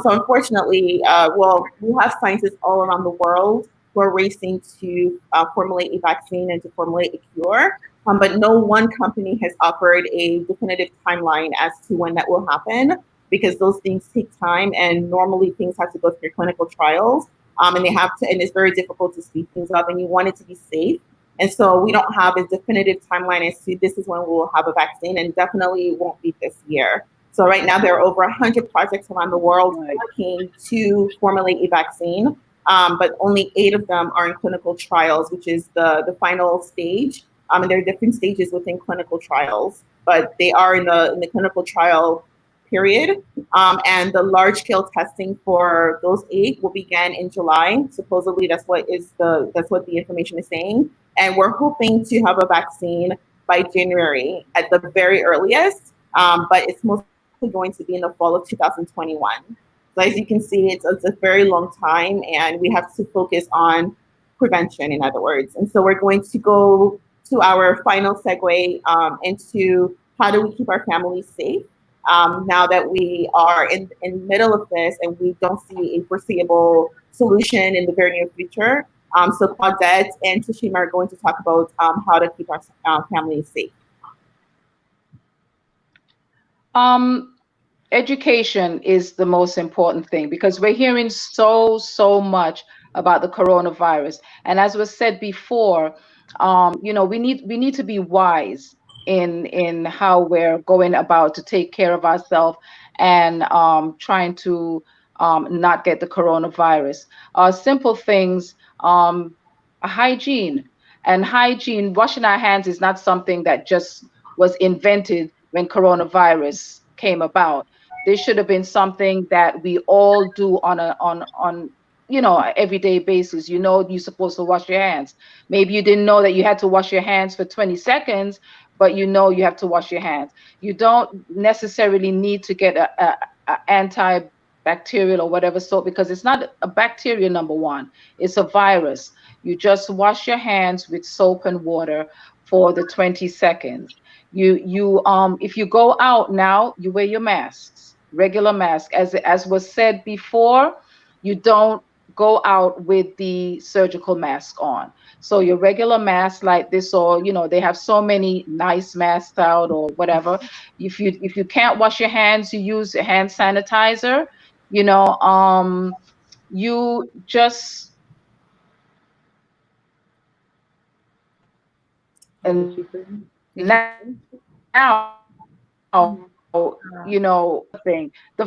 So, unfortunately, well, we have scientists all around the world who are racing to formulate a vaccine and to formulate a cure. But no one company has offered a definitive timeline as to when that will happen because those things take time and normally things have to go through clinical trials and they have to, and it's very difficult to speed things up and you want it to be safe. And so we don't have a definitive timeline as to this is when we will have a vaccine and definitely it won't be this year. So right now there are over 100 projects around the world Right. working to formulate a vaccine, but only 8 of them are in clinical trials, which is the final stage. And there are different stages within clinical trials, but they are in the clinical trial period. And the large scale testing for those 8 will begin in July. Supposedly, that's what the information is saying. And we're hoping to have a vaccine by January at the very earliest. But it's mostly going to be in the fall of 2021. So as you can see, it's a very long time, and we have to focus on prevention, in other words. And so we're going to go to our final segue into how do we keep our families safe now that we are in the middle of this and we don't see a foreseeable solution in the very near future. So Claudette and Tashima are going to talk about how to keep our families safe. Education is the most important thing because we're hearing so much about the coronavirus. And as was said before, we need to be wise in how we're going about to take care of ourselves and trying to not get the coronavirus. Simple things, hygiene. And hygiene, washing our hands is not something that just was invented when coronavirus came about. This should have been something that we all do on everyday basis. You're supposed to wash your hands. Maybe you didn't know that you had to wash your hands for 20 seconds, but you have to wash your hands. You don't necessarily need to get a antibacterial or whatever sort because it's not a bacteria, number one. It's a virus. You just wash your hands with soap and water for the 20 seconds. If you go out now, you wear your masks, regular mask. As was said before, you don't go out with the surgical mask on. So your regular mask like this, or they have so many nice masks out or whatever. If you can't wash your hands, you use a hand sanitizer. You just Did and she say? Did you? now thing. The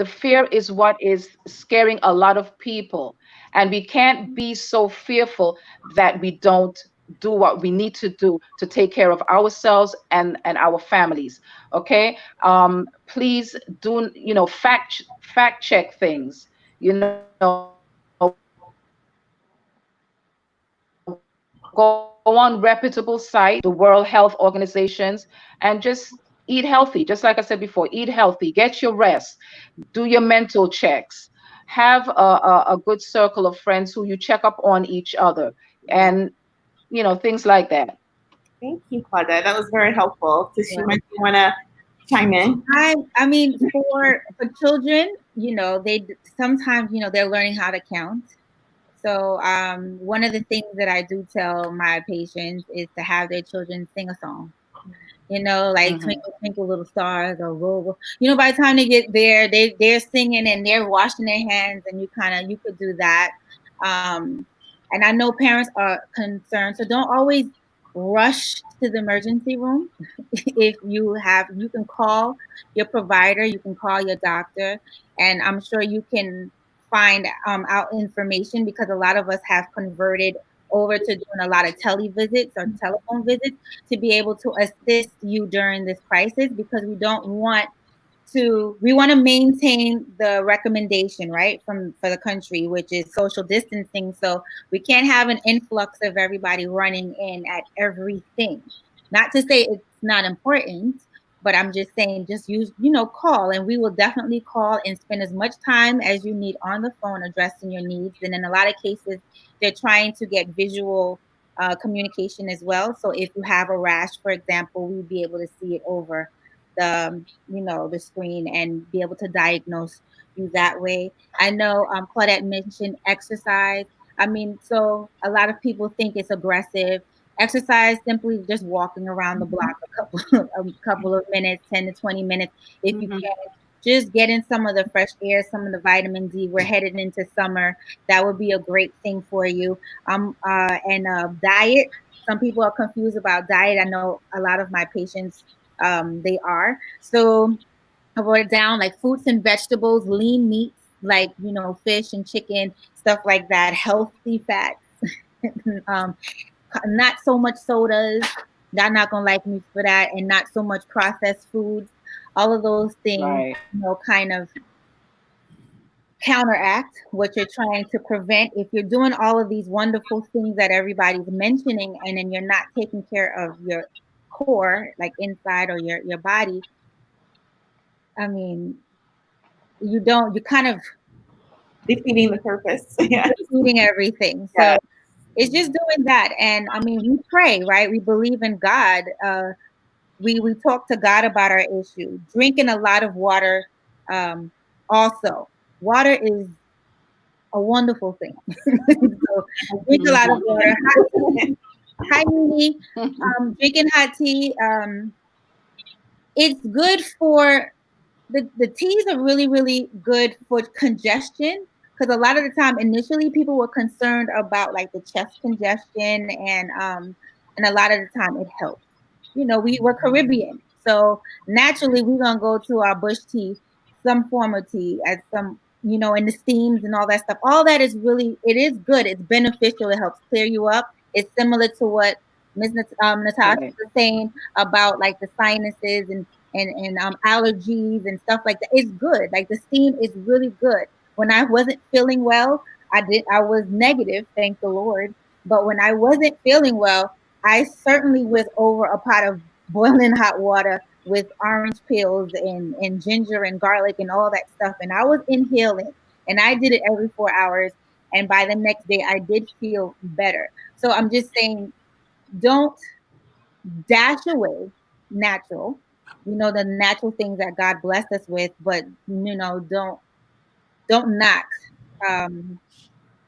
fear is what is scaring a lot of people, and we can't be so fearful that we don't do what we need to do to take care of ourselves and our families. Okay. Please do fact check things. Go online, on reputable sites, the World Health Organizations, and just eat healthy. Just like I said before, eat healthy, get your rest, do your mental checks, have a good circle of friends who you check up on each other, Yeah. and things like that. Thank you, Claudette. That was very helpful. Tashima, do you want to chime in? I mean, for children, they sometimes, they're learning how to count. So one of the things that I do tell my patients is to have their children sing a song. Like Hmm. Twinkle Twinkle Little Stars or Roll. By the time they get there, they're singing and they're washing their hands, and you could do that. Um, and I know parents are concerned, so don't always rush to the emergency room. If you can call your provider, you can call your doctor, and I'm sure you can find out information, because a lot of us have converted over to doing a lot of televisits or telephone visits to be able to assist you during this crisis, because we want to maintain the recommendation, right, for the country, which is social distancing. So we can't have an influx of everybody running in at everything. Not to say it's not important, but I'm just saying, just call, and we will definitely call and spend as much time as you need on the phone addressing your needs. And in a lot of cases, they're trying to get visual communication as well. So if you have a rash, for example, we'd be able to see it over the screen and be able to diagnose you that way. I know Claudette mentioned exercise. I mean, so a lot of people think it's aggressive. Exercise, simply just walking around the block a couple of minutes, 10 to 20 minutes, if you Hmm. can. Just getting some of the fresh air, some of the vitamin D. We're headed into summer. That would be a great thing for you. And diet. Some people are confused about diet. I know a lot of my patients, they are. So I wrote it down, like fruits and vegetables, lean meats, like fish and chicken, stuff like that, healthy fats. um, Not so much sodas. They're not gonna like me for that, and not so much processed foods. All of those things, Right. kind of counteract what you're trying to prevent. If you're doing all of these wonderful things that everybody's mentioning, and then you're not taking care of your core, like inside, or your body, I mean, you kind of Defeating the purpose. Yeah. eating everything. Yeah. So it's just doing that. And I mean, we pray, right? We believe in God. We talk to God about our issue. Drinking a lot of water, um, also. Water is a wonderful thing. So drink a lot of water. Hot tea. Hi, Nini. Drinking hot tea. It's good for the teas are really, really good for congestion, because a lot of the time initially people were concerned about like the chest congestion, and a lot of the time it helps. We were Caribbean, so naturally we're gonna go to our bush tea, some form of tea, at some, and the steams and all that stuff. All that is really, it is good. It's beneficial. It helps clear you up. It's similar to what Natasha Right. was saying about like the sinuses and allergies and stuff like that. It's good. Like the steam is really good. When I wasn't feeling well, I was negative, thank the Lord. But when I wasn't feeling well, I certainly was over a pot of boiling hot water with orange peels and ginger and garlic and all that stuff. And I was inhaling, and I did it every 4 hours. And by the next day, I did feel better. So I'm just saying, don't dash away natural, the natural things that God blessed us with, but don't knock. Um,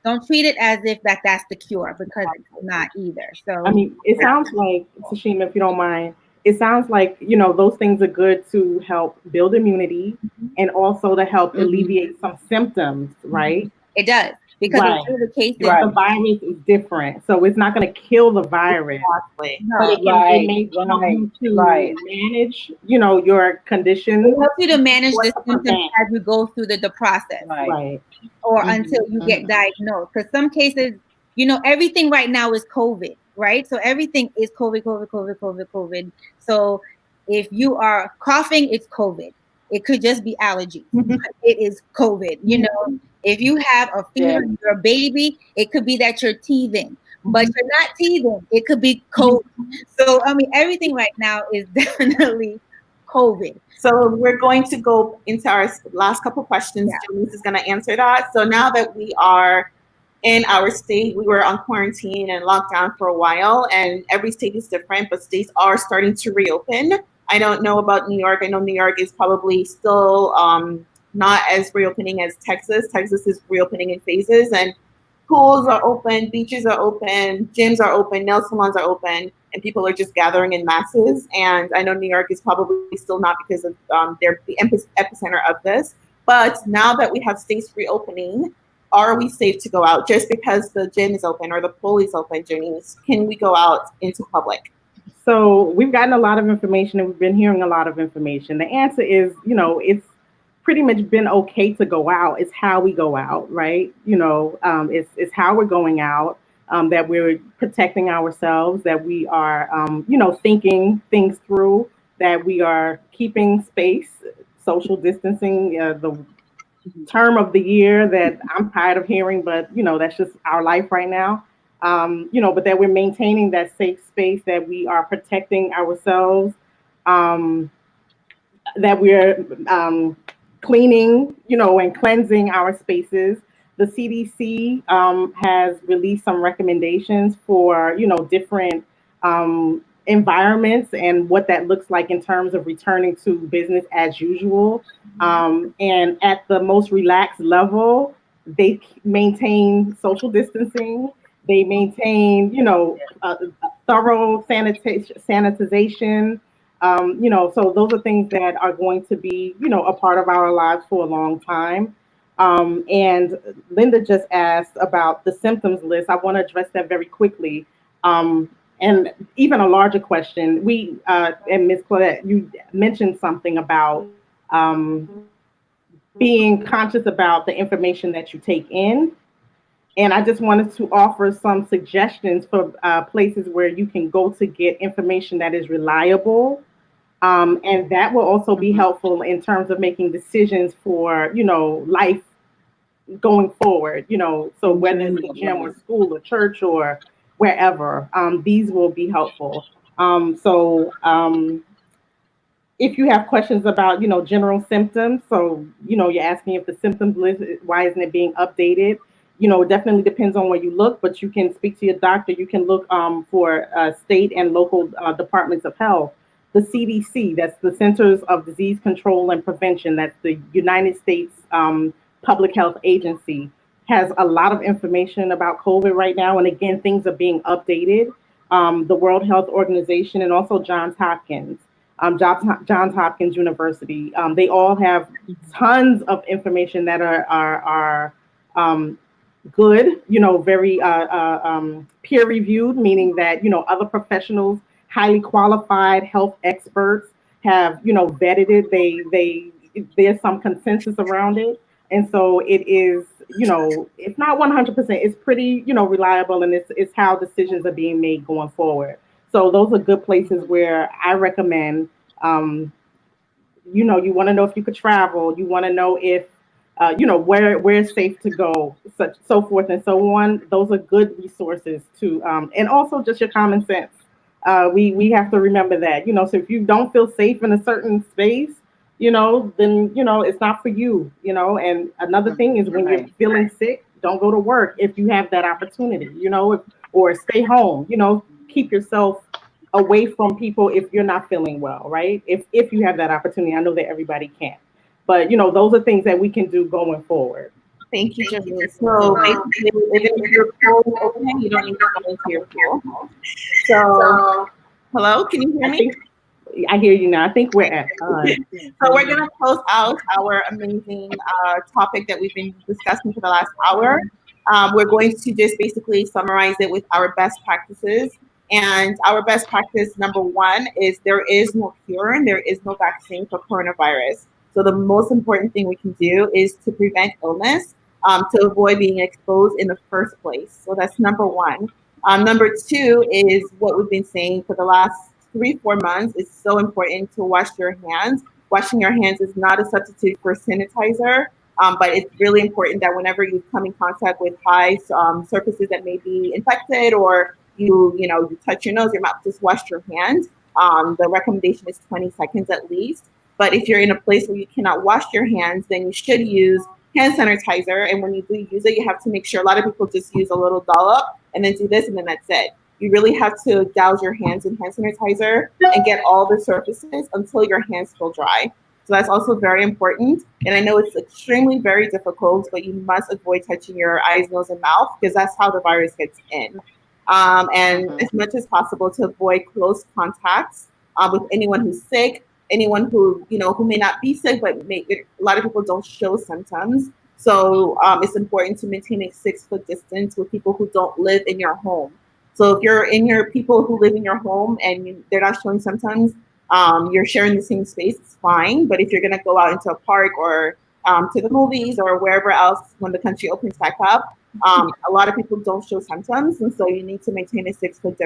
don't treat it as if that's the cure, because it's not either. I So mean, it sounds like, Tashima, if you don't mind, it sounds like, those things are good to help build immunity and also to help Hmm. alleviate some symptoms, right? it does, because a Right. lot of the cases, The Right. virus is different. So it's not going to kill the virus, Exactly. but no, it Right. may help Right. you to Right. manage, your it condition helps you to manage or the to symptoms prevent. as you go through the process, Right. Right. or Hmm. until you get Hmm. diagnosed. Because some cases, everything right now is COVID, right? So everything is COVID, COVID, COVID, COVID, COVID. So if you are coughing, it's COVID. It could just be allergies. It is COVID. If you have a fever, Yeah. you're a baby, it could be that you're teething. but you're not teething. It could be COVID. So I mean, everything right now is definitely COVID. So we're going to go into our last couple questions. Yeah. Janice is going to answer that. So now that we are in our state, we were on quarantine and lockdown for a while, and every state is different, but states are starting to reopen. I don't know about New York. I know New York is probably still not as reopening as Texas. Texas is reopening in phases, and pools are open, beaches are open, gyms are open, nail salons are open, and people are just gathering in masses. And I know New York is probably still not because of they're the epicenter of this. But now that we have states reopening, are we safe to go out just because the gym is open or the pool is open, Janice? Can we go out into public? So we've gotten a lot of information and we've been hearing a lot of information. The answer is, it's pretty much been okay to go out. It's how we go out, right? It's how we're going out, that we're protecting ourselves, that we are, thinking things through, that we are keeping space, social distancing, the term of the year that I'm tired of hearing, but that's just our life right now. But that we're maintaining that safe space, that we are protecting ourselves, um, that we're cleaning, and cleansing our spaces. The CDC has released some recommendations for, different environments and what that looks like in terms of returning to business as usual. And at the most relaxed level, they maintain social distancing. They maintain, thorough sanitization. So those are things that are going to be, a part of our lives for a long time. And Linda just asked about the symptoms list. I want to address that very quickly. And even a larger question, and Ms. Claudette, you mentioned something about being conscious about the information that you take in. And I just wanted to offer some suggestions for places where you can go to get information that is reliable. And that will also be helpful in terms of making decisions for, life going forward, so whether it's a gym or school or church or wherever, these will be helpful. If you have questions about, general symptoms, so, you're asking if the symptoms list, why isn't it being updated? It definitely depends on where you look, but you can speak to your doctor. You can look for state and local departments of health. The CDC, that's the Centers of Disease Control and Prevention, that's the United States Public Health Agency, has a lot of information about COVID right now. And again, things are being updated. The World Health Organization and also Johns Hopkins University. They all have tons of information that are good, very peer reviewed, meaning that, other professionals, highly qualified health experts have, vetted it. There's some consensus around it. And so it is, it's not 100%. It's pretty, reliable, and it's how decisions are being made going forward. So those are good places where I recommend, you want to know if you could travel, you want to know if, where it's safe to go, so forth and so on. Those are good resources to, and also just your common sense. We have to remember that, so if you don't feel safe in a certain space, then, it's not for you, and another thing is when you're feeling sick, don't go to work if you have that opportunity, or stay home, keep yourself away from people if you're not feeling well, right? If you have that opportunity. I know that everybody can't, but those are things that we can do going forward. Thank you, Jamie. So basically, even if your pool is open, you don't need to go into your pool. So, hello, can you hear me? I hear you now. I think we're at time. So we're going to close out our amazing topic that we've been discussing for the last hour. We're going to just basically summarize it with our best practices. And our best practice number one is there is no cure and there is no vaccine for coronavirus. So the most important thing we can do is to prevent illness, to avoid being exposed in the first place. So that's number one. Number two is what we've been saying for the last 3-4 months. It's so important to wash your hands. Washing your hands is not a substitute for sanitizer. But it's really important that whenever you come in contact with high surfaces that may be infected, or you touch your nose, your mouth, just wash your hands. The recommendation is 20 seconds at least. But if you're in a place where you cannot wash your hands, then you should use hand sanitizer. And when you do use it, you have to make sure. A lot of people just use a little dollop and then do this, and then that's it. You really have to douse your hands in hand sanitizer and get all the surfaces until your hands feel dry. So that's also very important. And I know it's extremely very difficult, but you must avoid touching your eyes, nose, and mouth, because that's how the virus gets in. And as much as possible to avoid close contacts with anyone who's sick, anyone who may not be sick, but a lot of people don't show symptoms. So it's important to maintain a 6-foot distance with people who don't live in your home. So if you're in your people who live in your home and they're not showing symptoms, you're sharing the same space, it's fine. But if you're going to go out into a park or to the movies or wherever else when the country opens back up, a lot of people don't show symptoms. And so you need to maintain a 6-foot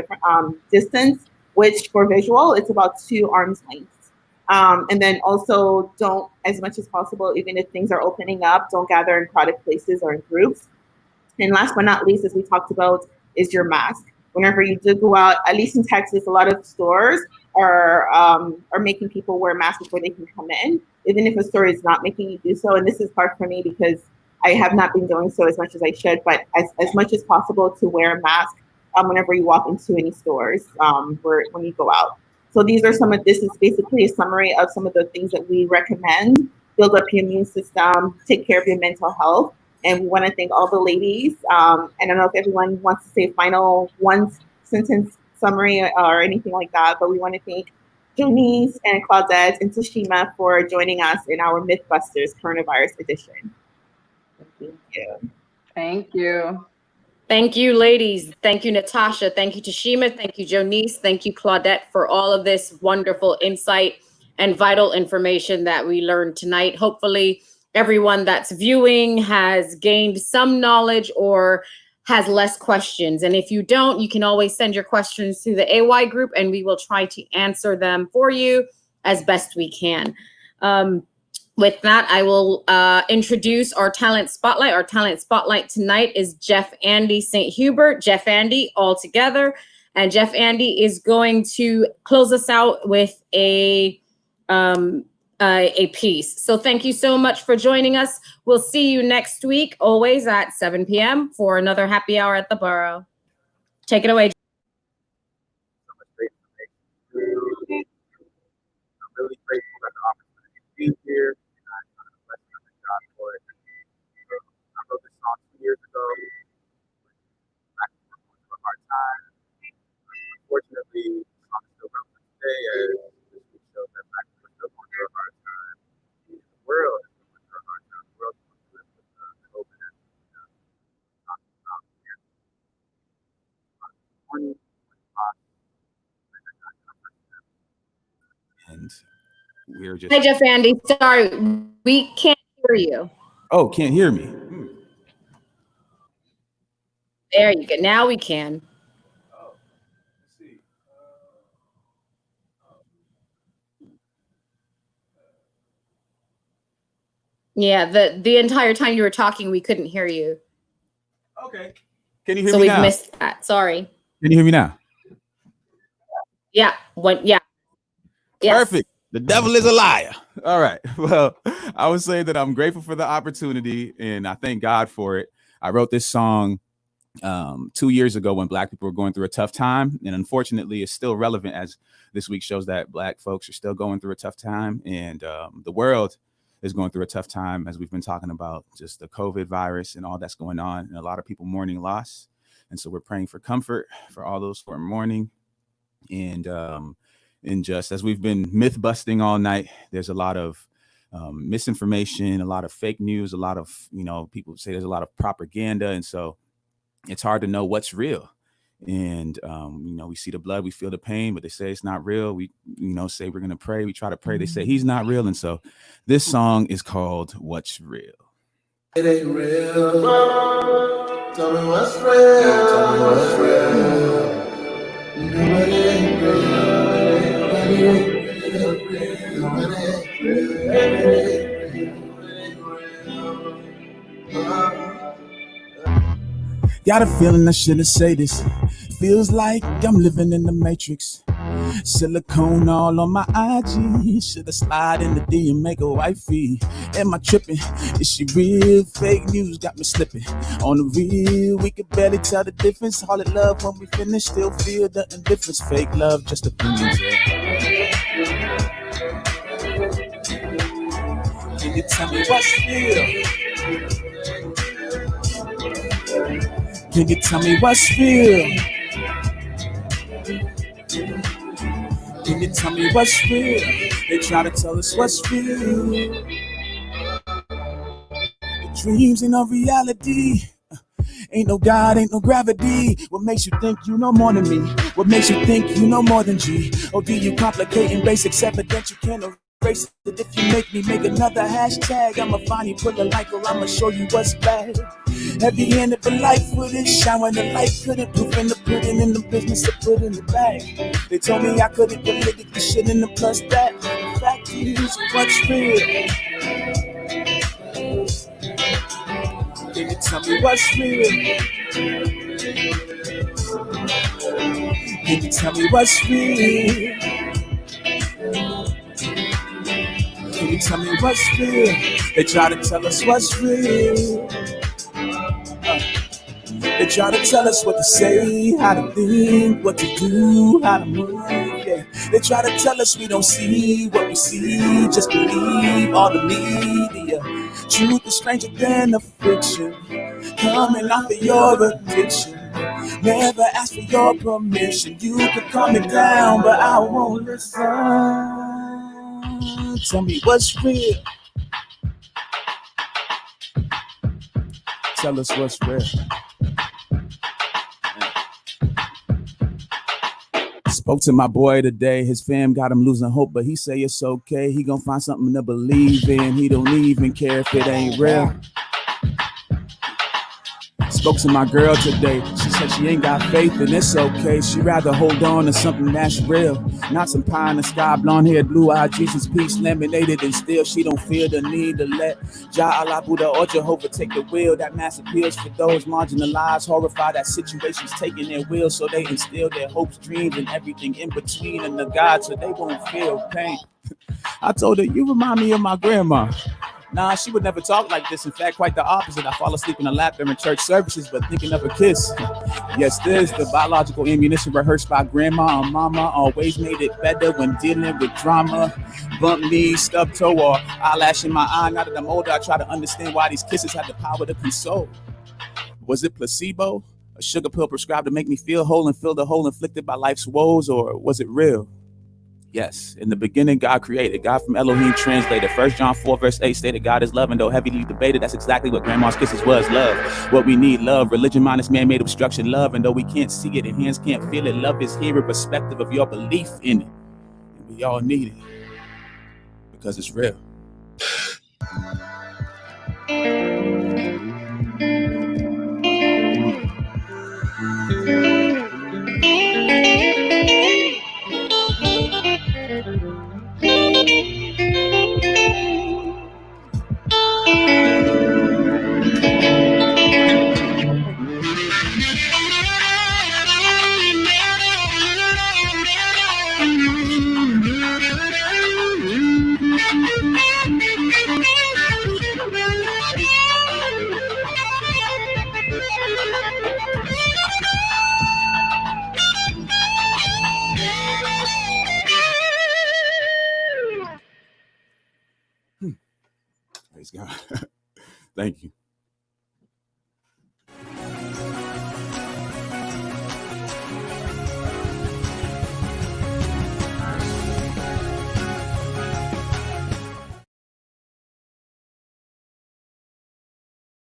distance, which for visual, it's about 2 arms lengths. And then also don't, as much as possible, even if things are opening up, don't gather in crowded places or in groups. And last but not least, as we talked about, is your mask. Whenever you do go out, at least in Texas, a lot of stores are making people wear masks before they can come in, even if a store is not making you do so. And this is hard for me because I have not been doing so as much as I should, but as much as possible to wear a mask whenever you walk into any stores when you go out. So this is basically a summary of some of the things that we recommend. Build up your immune system, take care of your mental health. And we want to thank all the ladies. I don't know if everyone wants to say final one-sentence summary or anything like that, but we want to thank Jonice and Claudette and Tashima for joining us in our Mythbusters Coronavirus Edition. Thank you. Thank you. Thank you, ladies. Thank you, Natasha. Thank you, Tashima. Thank you, Jonice. Thank you, Claudette, for all of this wonderful insight and vital information that we learned tonight. Hopefully, everyone that's viewing has gained some knowledge or has less questions. And if you don't, you can always send your questions to the AY group and we will try to answer them for you as best we can. With that, I will introduce our talent spotlight. Our talent spotlight tonight is Jeff Andy St. Hubert, Jeff Andy all together. And Jeff Andy is going to close us out with a piece. So thank you so much for joining us. We'll see you next week, always at 7 p.m. for another happy hour at the Boro. Take it away. I'm really grateful that the opportunity to be here. I wrote this song 2 years ago. Back going through a hard time. Unfortunately, the song is still relevant today, as this week shows that Black people are still going through a hard time. The world is going through a hard time. The world is going through it with COVID and talking about here. Morning, and we're just. Hi, Jeff Andy. Sorry, we can't hear you. Oh, can't hear me. There you go. Now we can. Oh, let's see. Yeah, the entire time you were talking, we couldn't hear you. Okay. Can you hear So me we've now? missed that. Sorry. Can you hear me now? Yeah. Yeah. Yes. Perfect. The devil is a liar. All right. Well, I would say that I'm grateful for the opportunity and I thank God for it. I wrote this song 2 years ago when Black people were going through a tough time. And unfortunately, it's still relevant as this week shows that Black folks are still going through a tough time. And the world is going through a tough time, as we've been talking about just the COVID virus and all that's going on. And a lot of people mourning loss. And so we're praying for comfort for all those who are mourning. And just as we've been myth busting all night, there's a lot of misinformation, a lot of fake news, a lot of, people say there's a lot of propaganda. And so it's hard to know what's real. And, we see the blood, we feel the pain, but they say it's not real. We, say we're going to pray. We try to pray. They say he's not real. And so this song is called What's Real. It ain't real. Tell me what's real. Tell me what's real. No, it ain't real. It ain't real. No, it ain't real. It ain't real. It ain't real. Got a feeling I shouldn't say this. Feels like I'm living in the Matrix. Silicone all on my IG. Shoulda slide in the D and make a wifey. Am I tripping? Is she real? Fake news got me slipping. On the real, we could barely tell the difference. Call it love when we finish. Still feel the indifference. Fake love, just opinions. Can you tell me what's real? Can you tell me what's real? Can you tell me what's real? They try to tell us what's real. The dreams ain't no reality. Ain't no God, ain't no gravity. What makes you think you know more than me? What makes you think you know more than G? Or do you complicating basics evident you can't erase it? If you make me make another hashtag, I'ma find you, put a like, or I'ma show you what's bad. Heavy-handed for life with it, showering the light, couldn't proof in the pudding in the business to put in the bag. They told me I couldn't politically shit in the plus that. The fact is, what's real? Can you tell me what's real? Can you tell me what's real? Can you tell me what's real? They try to tell us what's real. They try to tell us what to say, how to think, what to do, how to move, yeah. They try to tell us we don't see what we see, just believe all the media. Truth is stranger than the fiction, coming off of your addiction. Never ask for your permission, you can calm it down, but I won't listen. Tell me what's real. Tell us what's real. Spoke to my boy today, his fam got him losing hope, but he say it's okay, he gonna find something to believe in, he don't even care if it ain't real. Spoke to my girl today, she said she ain't got faith and it's okay, she rather hold on to something that's real, not some pie in the sky, blonde haired, blue eyed, Jesus peace, laminated, and still she don't feel the need to let Jah Allah, Buddha, or Jehovah take the wheel. That mass appeals for those marginalized, horrified that situations taking their will, so they instill their hopes, dreams, and everything in between in the God so they won't feel pain. I told her, you remind me of my grandma. Nah, she would never talk like this. In fact, quite the opposite. I fall asleep in her lap during church services, but thinking of a kiss. Yes, this, the biological ammunition rehearsed by grandma or mama, always made it better when dealing with drama. Bump knee, stub toe, or eyelash in my eye. Now that I'm older, I try to understand why these kisses have the power to console. Was it placebo? A sugar pill prescribed to make me feel whole and fill the hole inflicted by life's woes, or was it real? Yes, in the beginning, God created. God from Elohim translated. 1 John 4 verse 8 stated God is love, and though heavily debated, that's exactly what Grandma's kisses was, love. What we need, love. Religion minus man-made obstruction, love. And though we can't see it and hands can't feel it, love is here irrespective of your belief in it. And we all need it because it's real. Praise God. Thank you.